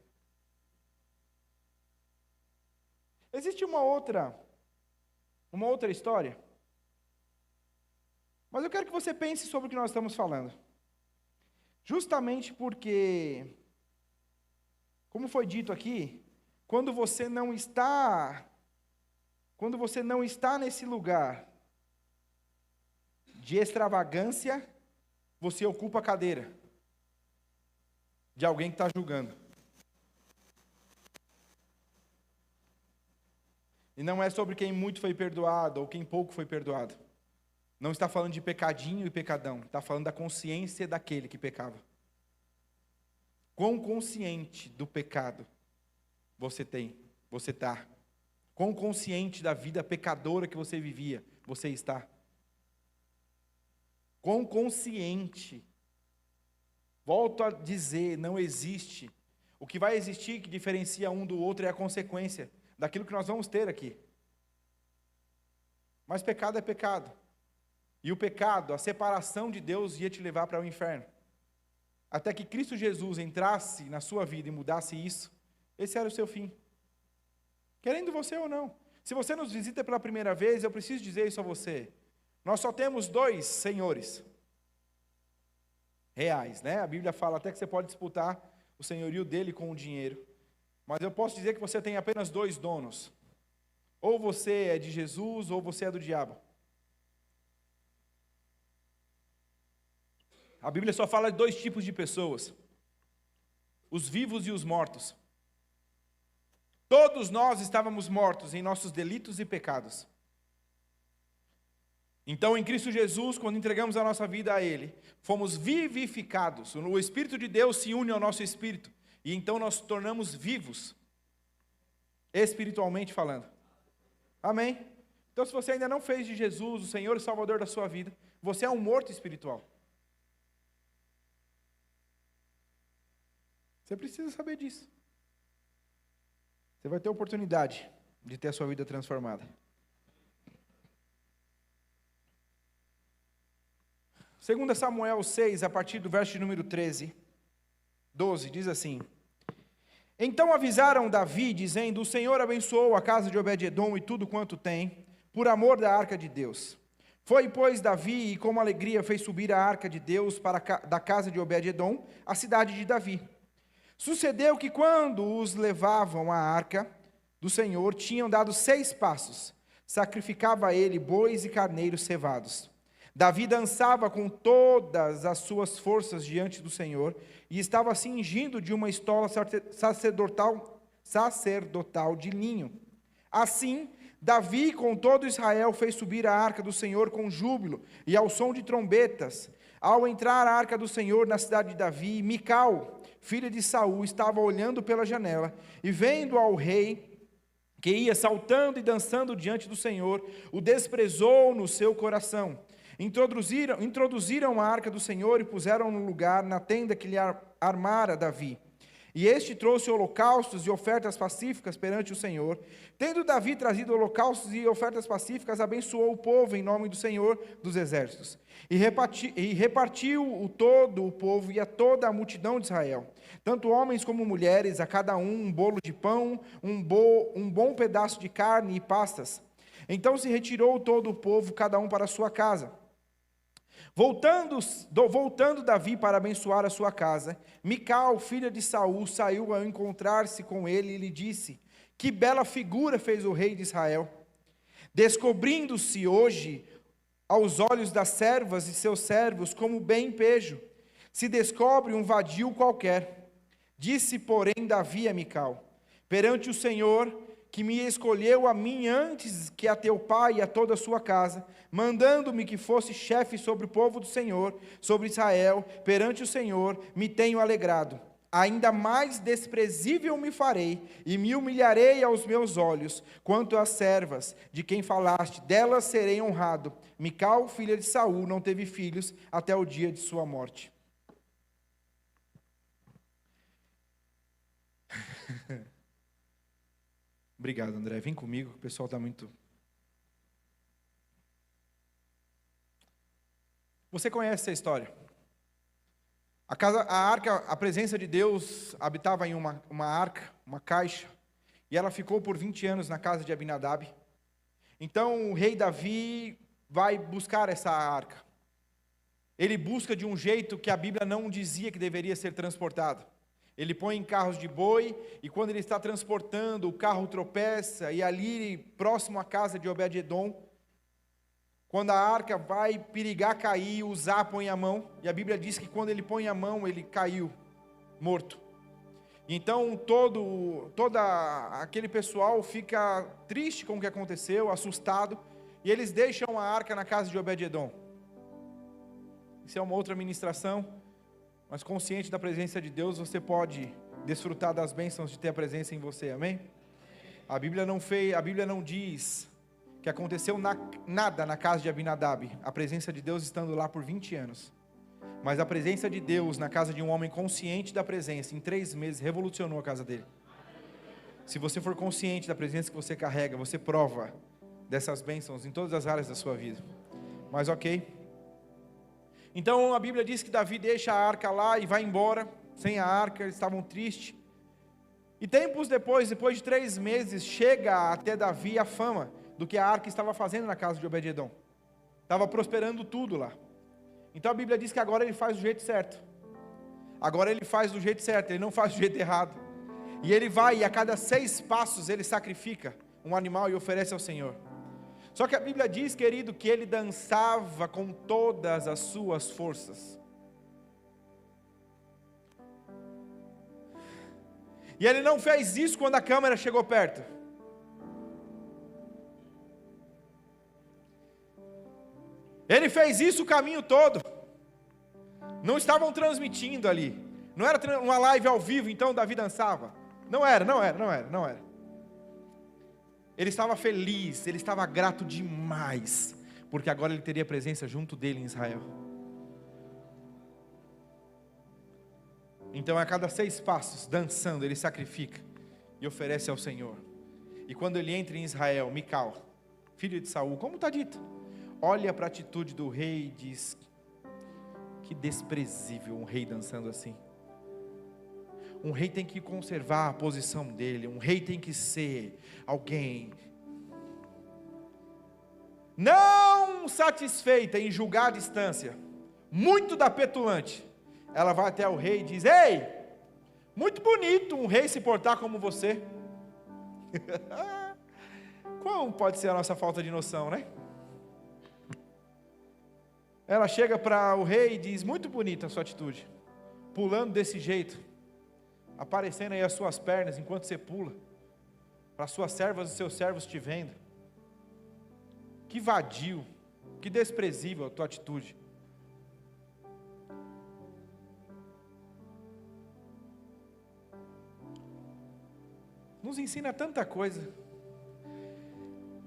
Existe uma outra história. Mas eu quero que você pense sobre o que nós estamos falando. Justamente porque, como foi dito aqui, quando você não está nesse lugar de extravagância, você ocupa a cadeira de alguém que está julgando. E não é sobre quem muito foi perdoado ou quem pouco foi perdoado. Não está falando de pecadinho e pecadão. Está falando da consciência daquele que pecava. Quão consciente do pecado você está. Quão consciente da vida pecadora que você vivia, você está. Quão consciente. Volto a dizer, não existe. O que vai existir que diferencia um do outro é a consequência daquilo que nós vamos ter aqui. Mas pecado é pecado. E o pecado, a separação de Deus ia te levar para o inferno. Até que Cristo Jesus entrasse na sua vida e mudasse isso, esse era o seu fim. Querendo você ou não. Se você nos visita pela primeira vez, eu preciso dizer isso a você. Nós só temos 2 senhores reais, né? A Bíblia fala até que você pode disputar o senhorio dele com o dinheiro. Mas eu posso dizer que você tem apenas 2 donos. Ou você é de Jesus, ou você é do diabo. A Bíblia só fala de 2 tipos de pessoas: os vivos e os mortos. Todos nós estávamos mortos em nossos delitos e pecados. Então, em Cristo Jesus, quando entregamos a nossa vida a Ele, fomos vivificados. O Espírito de Deus se une ao nosso espírito. E então nós nos tornamos vivos, espiritualmente falando. Amém? Então, se você ainda não fez de Jesus o Senhor e Salvador da sua vida, você é um morto espiritual. Você precisa saber disso. Você vai ter a oportunidade de ter a sua vida transformada. 2 Samuel 6, a partir do verso de número 12, diz assim: Então avisaram Davi, dizendo: O Senhor abençoou a casa de Obed-edom e tudo quanto tem, por amor da arca de Deus. Foi, pois, Davi, e com alegria fez subir a arca de Deus da casa de Obed-edom, a cidade de Davi. Sucedeu que quando os levavam à arca do Senhor, tinham dado 6 passos, sacrificava a ele bois e carneiros cevados. Davi dançava com todas as suas forças diante do Senhor, e estava cingindo de uma estola sacerdotal de linho. Assim, Davi com todo Israel fez subir a arca do Senhor com júbilo e ao som de trombetas. Ao entrar a arca do Senhor na cidade de Davi, Mical, filha de Saul, estava olhando pela janela, e vendo ao rei que ia saltando e dançando diante do Senhor, o desprezou no seu coração. Introduziram a arca do Senhor e puseram no lugar na tenda que lhe armara Davi. E este trouxe holocaustos e ofertas pacíficas perante o Senhor. Tendo Davi trazido holocaustos e ofertas pacíficas, abençoou o povo em nome do Senhor dos exércitos. E repartiu todo o povo e a toda a multidão de Israel, tanto homens como mulheres, a cada um bolo de pão, um bom pedaço de carne e pastas. Então se retirou todo o povo, cada um para a sua casa. Voltando Davi para abençoar a sua casa, Mical, filha de Saul, saiu a encontrar-se com ele e lhe disse: Que bela figura fez o rei de Israel, descobrindo-se hoje aos olhos das servas e seus servos como bem pejo, se descobre um vadio qualquer. Disse, porém, Davi a Mical: Perante o Senhor, que me escolheu a mim antes que a teu pai e a toda a sua casa, mandando-me que fosse chefe sobre o povo do Senhor, sobre Israel, perante o Senhor, me tenho alegrado. Ainda mais desprezível me farei, e me humilharei aos meus olhos, quanto às servas, de quem falaste, delas serei honrado. Mical, filha de Saul, não teve filhos, até o dia de sua morte. Obrigado, André. Vem comigo, o pessoal está muito... Você conhece essa história? A presença de Deus habitava em uma arca, uma caixa, e ela ficou por 20 anos na casa de Abinadab. Então o rei Davi vai buscar essa arca. Ele busca de um jeito que a Bíblia não dizia que deveria ser transportado. Ele põe em carros de boi, e quando ele está transportando, o carro tropeça, e ali, próximo à casa de Obed-edom, quando a arca vai perigar cair, Uzá põe a mão, e a Bíblia diz que quando ele põe a mão, ele caiu, morto. Então, todo aquele pessoal fica triste com o que aconteceu, assustado, e eles deixam a arca na casa de Obed-edom. Isso é uma outra ministração. Mas consciente da presença de Deus, você pode desfrutar das bênçãos de ter a presença em você, amém? A Bíblia não diz que aconteceu nada na casa de Abinadab, a presença de Deus estando lá por 20 anos. Mas a presença de Deus na casa de um homem consciente da presença, em 3 meses, revolucionou a casa dele. Se você for consciente da presença que você carrega, você prova dessas bênçãos em todas as áreas da sua vida. Mas ok. Então a Bíblia diz que Davi deixa a arca lá e vai embora, sem a arca, eles estavam tristes. E tempos depois de 3 meses, chega até Davi a fama do que a arca estava fazendo na casa de Obed-edom. Estava prosperando tudo lá. Então a Bíblia diz que agora ele faz do jeito certo. Agora ele faz do jeito certo, ele não faz do jeito errado. E ele vai e a cada 6 passos ele sacrifica um animal e oferece ao Senhor. Só que a Bíblia diz, querido, que ele dançava com todas as suas forças. E ele não fez isso quando a câmera chegou perto. Ele fez isso o caminho todo. Não estavam transmitindo ali. Não era uma live ao vivo, então Davi dançava. Não era. Ele estava feliz, ele estava grato demais, porque agora ele teria presença junto dele em Israel. Então a cada 6 passos, dançando, ele sacrifica e oferece ao Senhor. E quando ele entra em Israel, Mical, filho de Saul, como está dito, olha para a atitude do rei e diz: que desprezível um rei dançando assim. Um rei tem que conservar a posição dele, um rei tem que ser alguém. Não satisfeita em julgar a distância, muito da petulante, ela vai até o rei e diz: ei, muito bonito um rei se portar como você. Como pode ser a nossa falta de noção, né? Ela chega para o rei e diz: muito bonita a sua atitude, pulando desse jeito, aparecendo aí as suas pernas enquanto você pula, para as suas servas e seus servos te vendo. Que vadio, que desprezível a tua atitude. Nos ensina tanta coisa.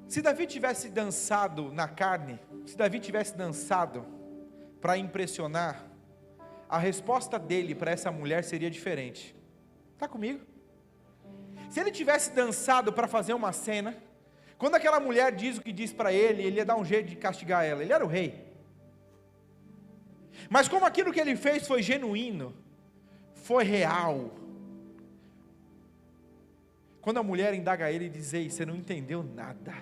Se Davi tivesse dançado na carne, se Davi tivesse dançado para impressionar, a resposta dele para essa mulher seria diferente. Está comigo? Se ele tivesse dançado para fazer uma cena, quando aquela mulher diz o que diz para ele, ele ia dar um jeito de castigar ela. Ele era o rei. Mas como aquilo que ele fez foi genuíno, foi real, quando a mulher indaga ele e diz: ei, você não entendeu nada,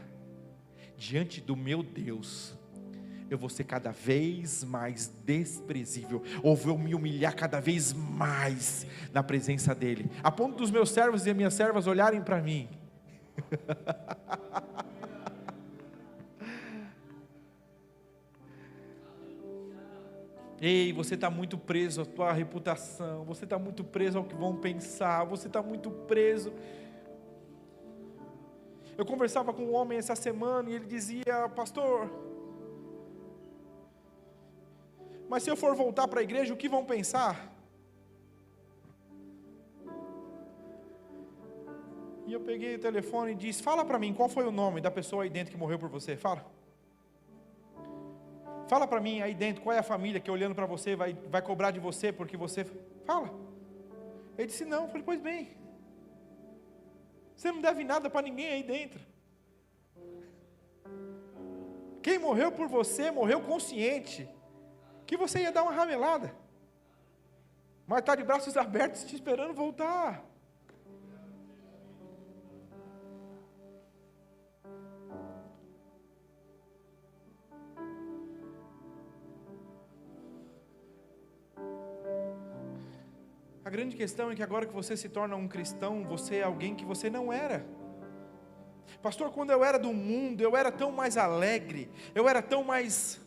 diante do meu Deus, eu vou ser cada vez mais desprezível, ou vou me humilhar cada vez mais na presença dele, a ponto dos meus servos e minhas servas olharem para mim. Ei, você está muito preso à tua reputação, você está muito preso ao que vão pensar, você está muito preso. Eu conversava com um homem essa semana e ele dizia: pastor, mas se eu for voltar para a igreja, o que vão pensar? E eu peguei o telefone e disse: fala para mim, qual foi o nome da pessoa aí dentro que morreu por você? Fala para mim aí dentro, qual é a família que olhando para você vai cobrar de você porque você... Fala. Ele disse: não. Eu falei: pois bem, você não deve nada para ninguém aí dentro. Quem morreu por você, morreu consciente que você ia dar uma ramelada, mas está de braços abertos te esperando voltar. A grande questão é que agora que você se torna um cristão, você é alguém que você não era. Pastor, quando eu era do mundo, eu era tão mais alegre, eu era tão mais...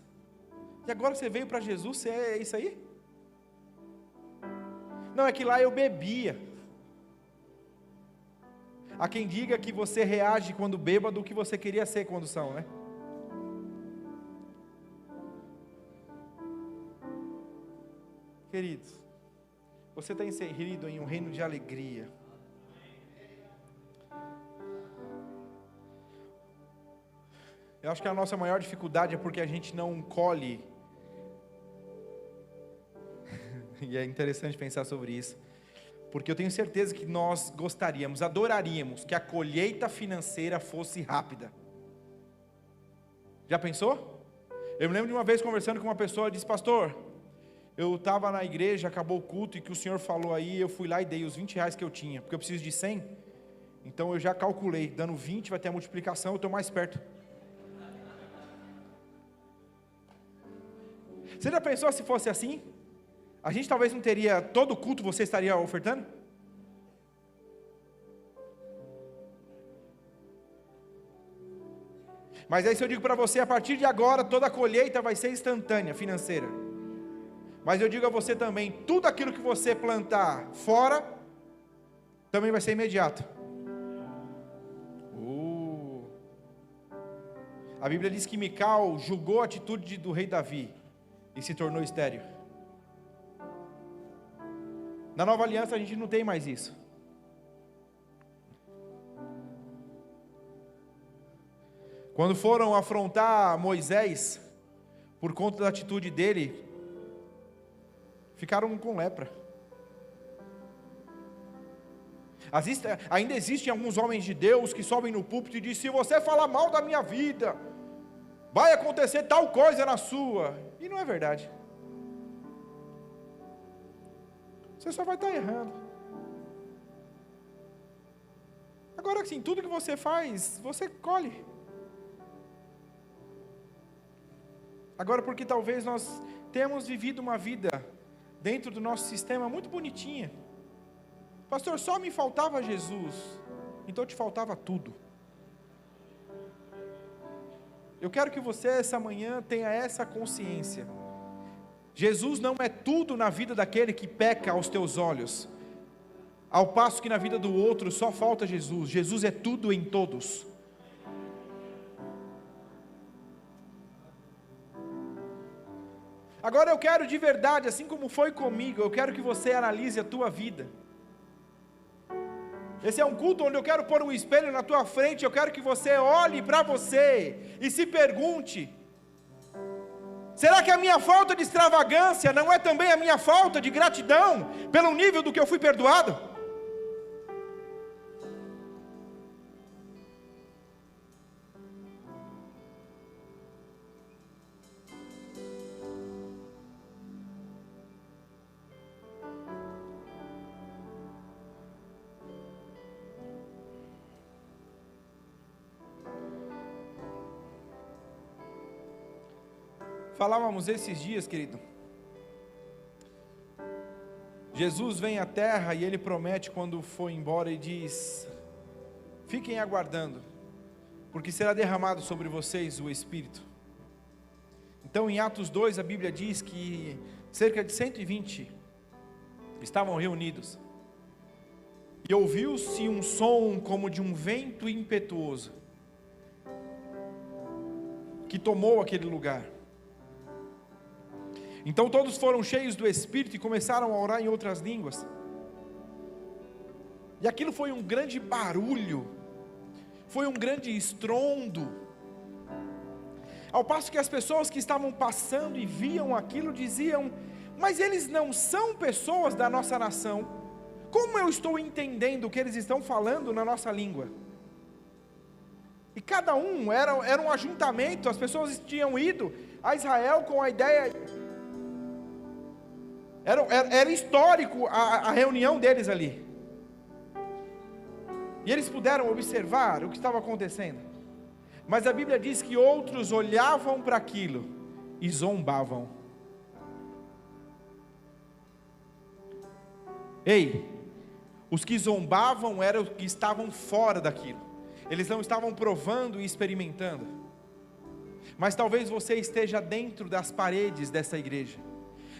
E agora você veio para Jesus, você é isso aí? Não, é que lá eu bebia. Há quem diga que você reage quando bêbado do que você queria ser quando são, né? Queridos, você está inserido em um reino de alegria. Eu acho que a nossa maior dificuldade é porque a gente não colhe. E é interessante pensar sobre isso, porque eu tenho certeza que nós gostaríamos, adoraríamos que a colheita financeira fosse rápida. Já pensou? Eu me lembro de uma vez conversando com uma pessoa, disse: pastor, eu estava na igreja, acabou o culto, e que o senhor falou aí, eu fui lá e dei os 20 reais que eu tinha, porque eu preciso de 100, então eu já calculei, dando 20 vai ter a multiplicação, eu estou mais perto. Você já pensou se fosse assim? A gente talvez não teria, todo culto você estaria ofertando? Mas aí se eu digo para você, a partir de agora, toda a colheita vai ser instantânea, financeira. Mas eu digo a você também, tudo aquilo que você plantar fora, também vai ser imediato. A Bíblia diz que Mical julgou a atitude do rei Davi e se tornou estéril. Na Nova Aliança a gente não tem mais isso. Quando foram afrontar Moisés, por conta da atitude dele, ficaram com lepra. Ainda existem alguns homens de Deus que sobem no púlpito e dizem: se você falar mal da minha vida, vai acontecer tal coisa na sua. E não é verdade. Você só vai estar errando. Agora sim, tudo que você faz, você colhe. Agora, porque talvez nós temos vivido uma vida dentro do nosso sistema muito bonitinha. Pastor, só me faltava Jesus, então te faltava tudo. Eu quero que você essa manhã tenha essa consciência. Jesus não é tudo na vida daquele que peca aos teus olhos, ao passo que na vida do outro só falta Jesus. Jesus é tudo em todos. Agora eu quero de verdade, assim como foi comigo, eu quero que você analise a tua vida. Esse é um culto onde eu quero pôr um espelho na tua frente, eu quero que você olhe para você e se pergunte: será que a minha falta de extravagância não é também a minha falta de gratidão pelo nível do que eu fui perdoado? Falávamos esses dias, querido, Jesus vem à terra e Ele promete quando for embora e diz: fiquem aguardando, porque será derramado sobre vocês o Espírito. Então em Atos 2 a Bíblia diz que cerca de 120 estavam reunidos, e ouviu-se um som como de um vento impetuoso, que tomou aquele lugar. Então todos foram cheios do Espírito e começaram a orar em outras línguas. E aquilo foi um grande barulho, foi um grande estrondo. Ao passo que as pessoas que estavam passando e viam aquilo diziam: mas eles não são pessoas da nossa nação. Como eu estou entendendo o que eles estão falando na nossa língua? E cada um era um ajuntamento, as pessoas tinham ido a Israel com a ideia. Era histórico a reunião deles ali. E eles puderam observar o que estava acontecendo. Mas a Bíblia diz que outros olhavam para aquilo e zombavam. Ei, os que zombavam eram os que estavam fora daquilo. Eles não estavam provando e experimentando. Mas talvez você esteja dentro das paredes dessa igreja.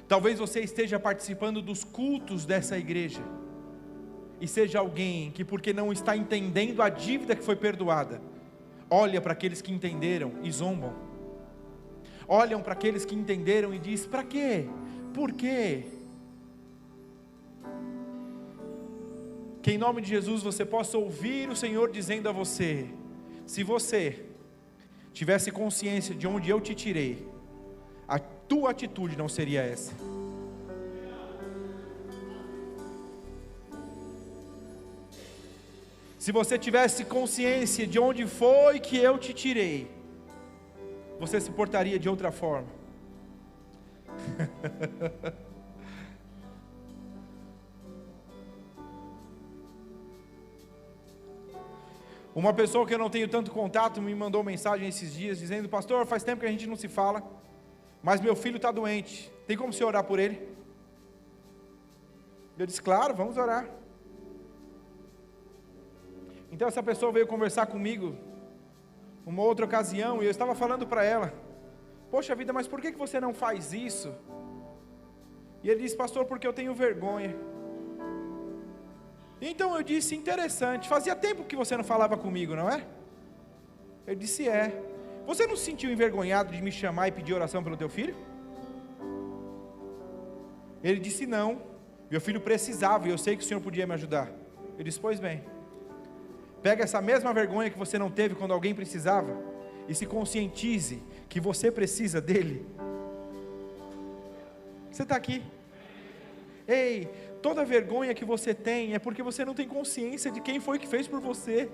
Talvez você esteja participando dos cultos dessa igreja e seja alguém que, porque não está entendendo a dívida que foi perdoada, olha para aqueles que entenderam e zombam. Olham para aqueles que entenderam e diz: para quê? Por quê? Que em nome de Jesus você possa ouvir o Senhor dizendo a você: se você tivesse consciência de onde eu te tirei, a tua atitude não seria essa. Se você tivesse consciência de onde foi que eu te tirei, você se portaria de outra forma? Uma pessoa que eu não tenho tanto contato me mandou mensagem esses dias dizendo: pastor, faz tempo que a gente não se fala, mas meu filho está doente, tem como você orar por ele? Eu disse: claro, vamos orar. Então essa pessoa veio conversar comigo uma outra ocasião, e eu estava falando para ela: poxa vida, mas por que você não faz isso? E ele disse: pastor, porque eu tenho vergonha. Então eu disse: interessante, fazia tempo que você não falava comigo, não é? Ele disse: é. Você não se sentiu envergonhado de me chamar e pedir oração pelo teu filho? Ele disse: não, meu filho precisava e eu sei que o Senhor podia me ajudar. Eu disse: pois bem, pega essa mesma vergonha que você não teve quando alguém precisava e se conscientize que você precisa dele. Você está aqui? Ei, toda vergonha que você tem é porque você não tem consciência de quem foi que fez por você.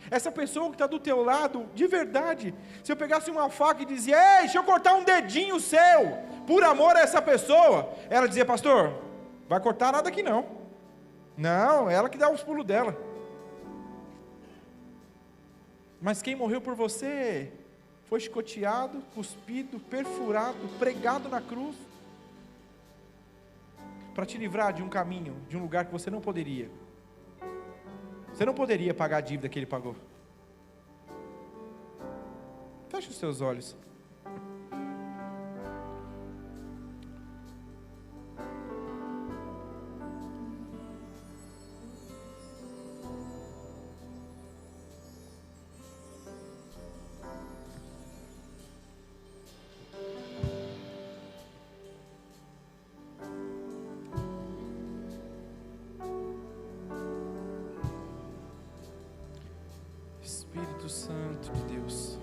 Essa pessoa que está do teu lado, de verdade, se eu pegasse uma faca e dizia: ei, deixa eu cortar um dedinho seu, por amor a essa pessoa, ela dizia: pastor, vai cortar nada aqui não. Não, ela que dá os pulos dela. Mas quem morreu por você foi chicoteado, cuspido, perfurado, pregado na cruz, para te livrar de um caminho, de um lugar que você não poderia. Você não poderia pagar a dívida que ele pagou. Feche os seus olhos. Espírito Santo de Deus,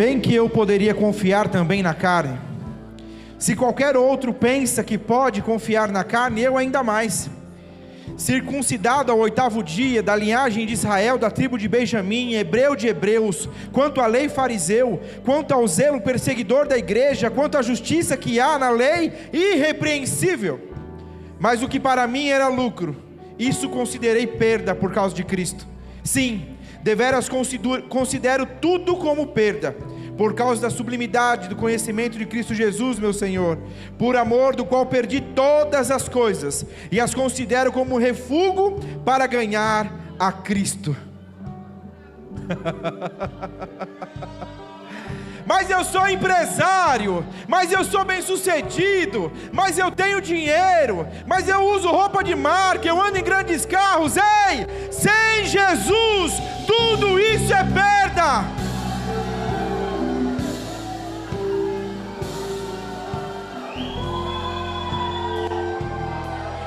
bem que eu poderia confiar também na carne. Se qualquer outro pensa que pode confiar na carne, eu ainda mais. Circuncidado ao 8º dia, da linhagem de Israel, da tribo de Benjamim, hebreu de hebreus, quanto à lei fariseu, quanto ao zelo perseguidor da igreja, quanto à justiça que há na lei, irrepreensível. Mas o que para mim era lucro, isso considerei perda por causa de Cristo. Sim, deveras considero tudo como perda, por causa da sublimidade do conhecimento de Cristo Jesus, meu Senhor, por amor do qual perdi todas as coisas, e as considero como refúgio para ganhar a Cristo. Mas eu sou empresário, mas eu sou bem sucedido, mas eu tenho dinheiro, mas eu uso roupa de marca, eu ando em grandes carros. Ei, sem Jesus, tudo isso é perda.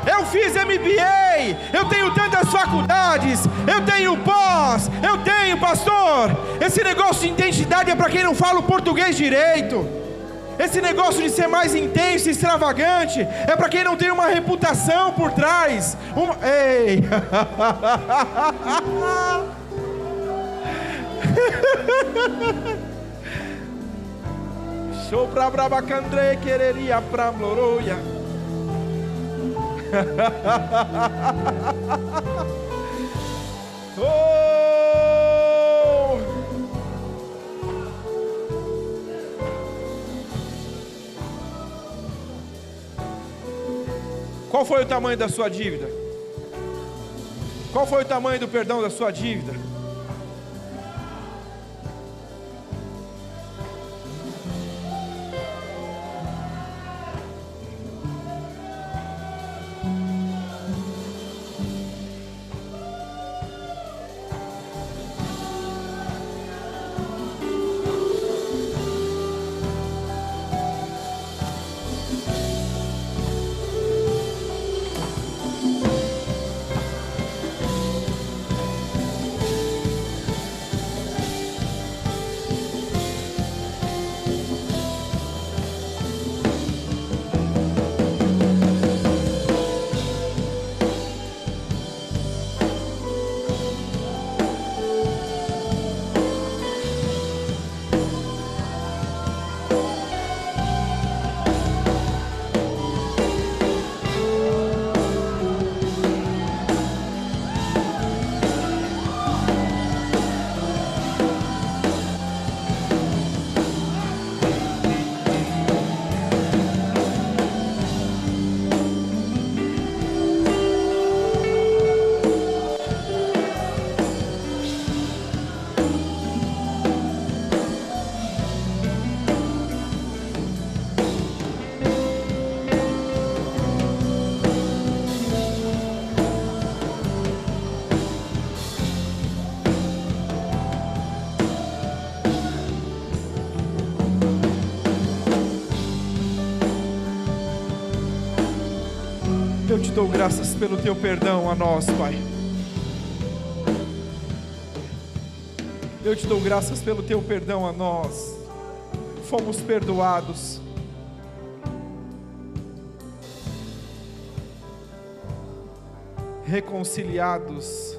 Eu fiz MBA, eu tenho tantas faculdades, eu tenho pós, eu tenho pastor. Esse negócio de identidade é para quem não fala o português direito. Esse negócio de ser mais intenso e extravagante é para quem não tem uma reputação por trás. Ei! Show pra brabacandre quereria pra mloroia. Oh! Qual foi o tamanho da sua dívida? Qual foi o tamanho do perdão da sua dívida? Eu te dou graças pelo teu perdão a nós, Pai. Eu te dou graças pelo teu perdão a nós. Fomos perdoados. Reconciliados.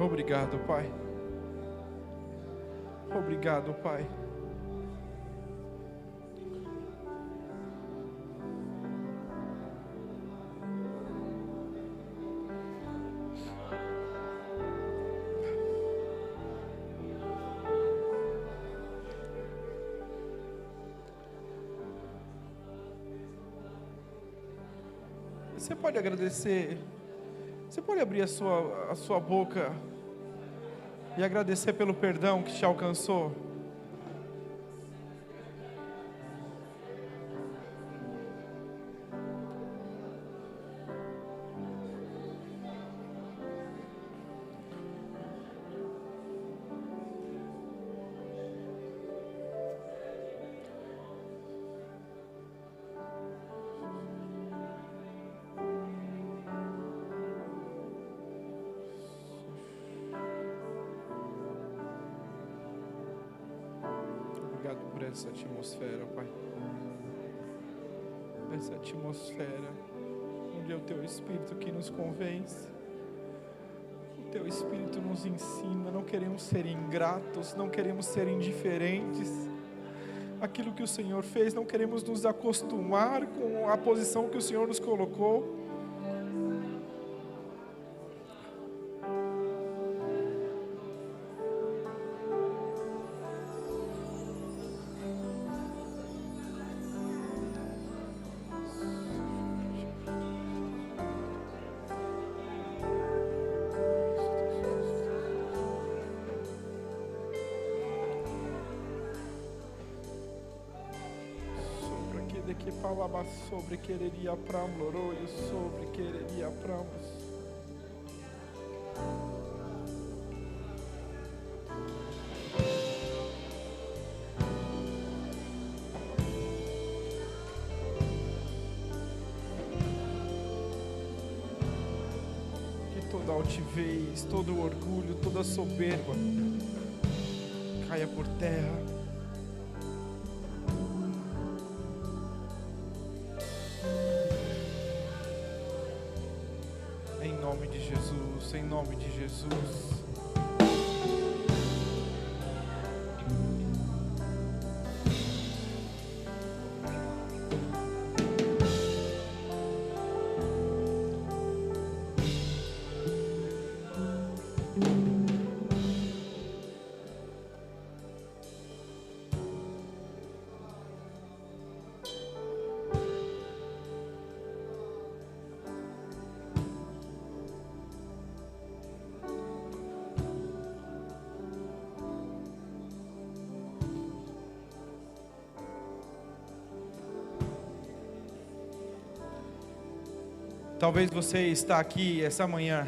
Obrigado, Pai. Obrigado, Pai. Você pode agradecer. Você pode abrir a sua boca e agradecer pelo perdão que te alcançou. essa atmosfera, Pai. Essa atmosfera onde é o Teu Espírito que nos convence. O Teu Espírito nos ensina. Não queremos ser ingratos, não queremos ser indiferentes. Aquilo que o Senhor fez, não queremos nos acostumar com a posição que o Senhor nos colocou. Que falava sobre quereria pramloroio, sobre quereria pramos. Que toda altivez, todo orgulho, toda soberba caia por terra. Em nome de Jesus. Talvez você está aqui essa manhã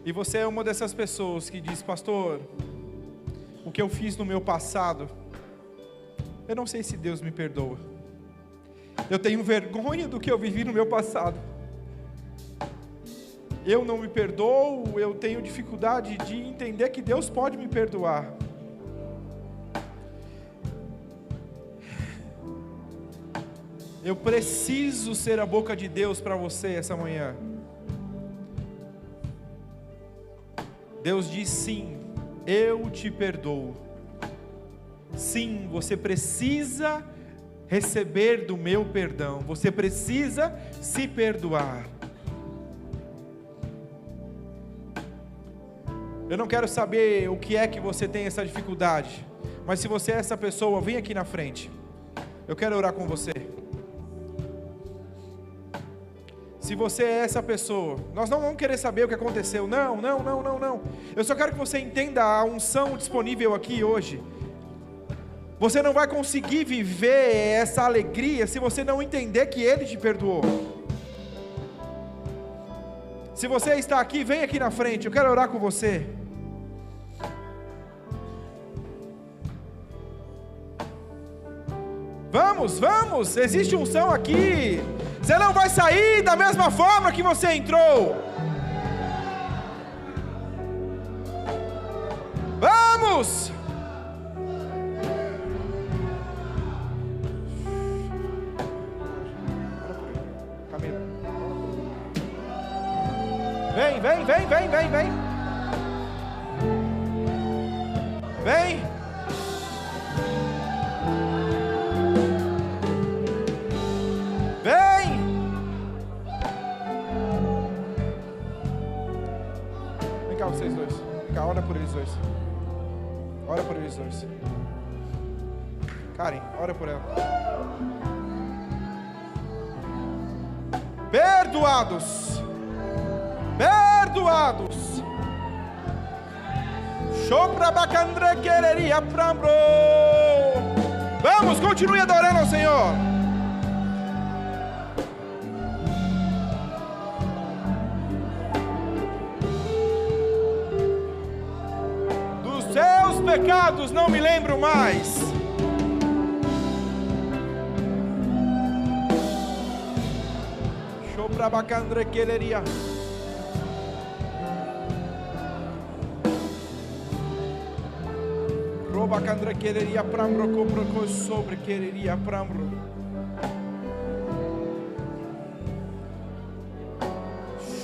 e você é uma dessas pessoas que diz: pastor, o que eu fiz no meu passado, eu não sei se Deus me perdoa. Eu tenho vergonha do que eu vivi no meu passado. Eu não me perdoo, eu tenho dificuldade de entender que Deus pode me perdoar. Eu preciso ser a boca de Deus para você essa manhã. Deus diz: sim, eu te perdoo. Sim, você precisa receber do meu perdão. Você precisa se perdoar. Eu não quero saber o que é que você tem essa dificuldade, mas se você é essa pessoa, vem aqui na frente. Eu quero orar com você. Se você é essa pessoa, nós não vamos querer saber o que aconteceu. Não. Eu só quero que você entenda a unção disponível aqui hoje. Você não vai conseguir viver essa alegria se você não entender que Ele te perdoou. Se você está aqui, vem aqui na frente, eu quero orar com você. Vamos, existe unção aqui. Você não vai sair da mesma forma que você entrou. Vamos! Camila. Vem. Vem. Vocês dois, vem cá, ora por eles dois. Ora por eles dois. Karen, ora por ela. Perdoados. Chopra bacandre quereria prambro. Vamos, continue adorando ao Senhor. Seus pecados não me lembro mais. Choprabacandrequeleria. Shoba candra quereria prambro coproco sobre quereria prambro.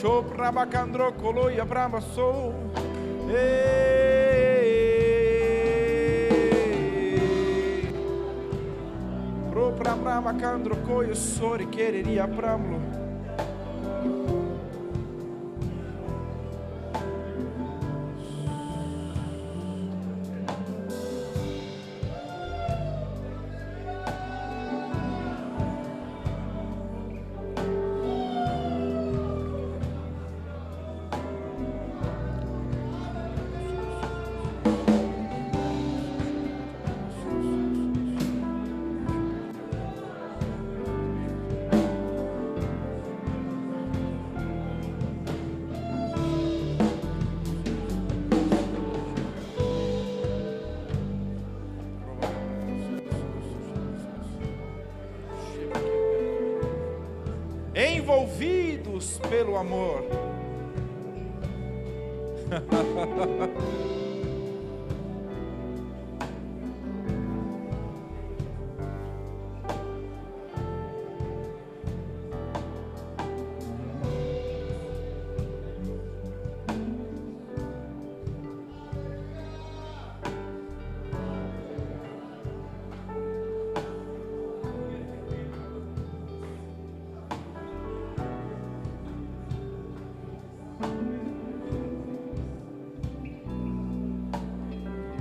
Shopra bacandro coloia bramba sou. Pro prambra bacandro coio sori quereria prambro. Envolvidos pelo amor.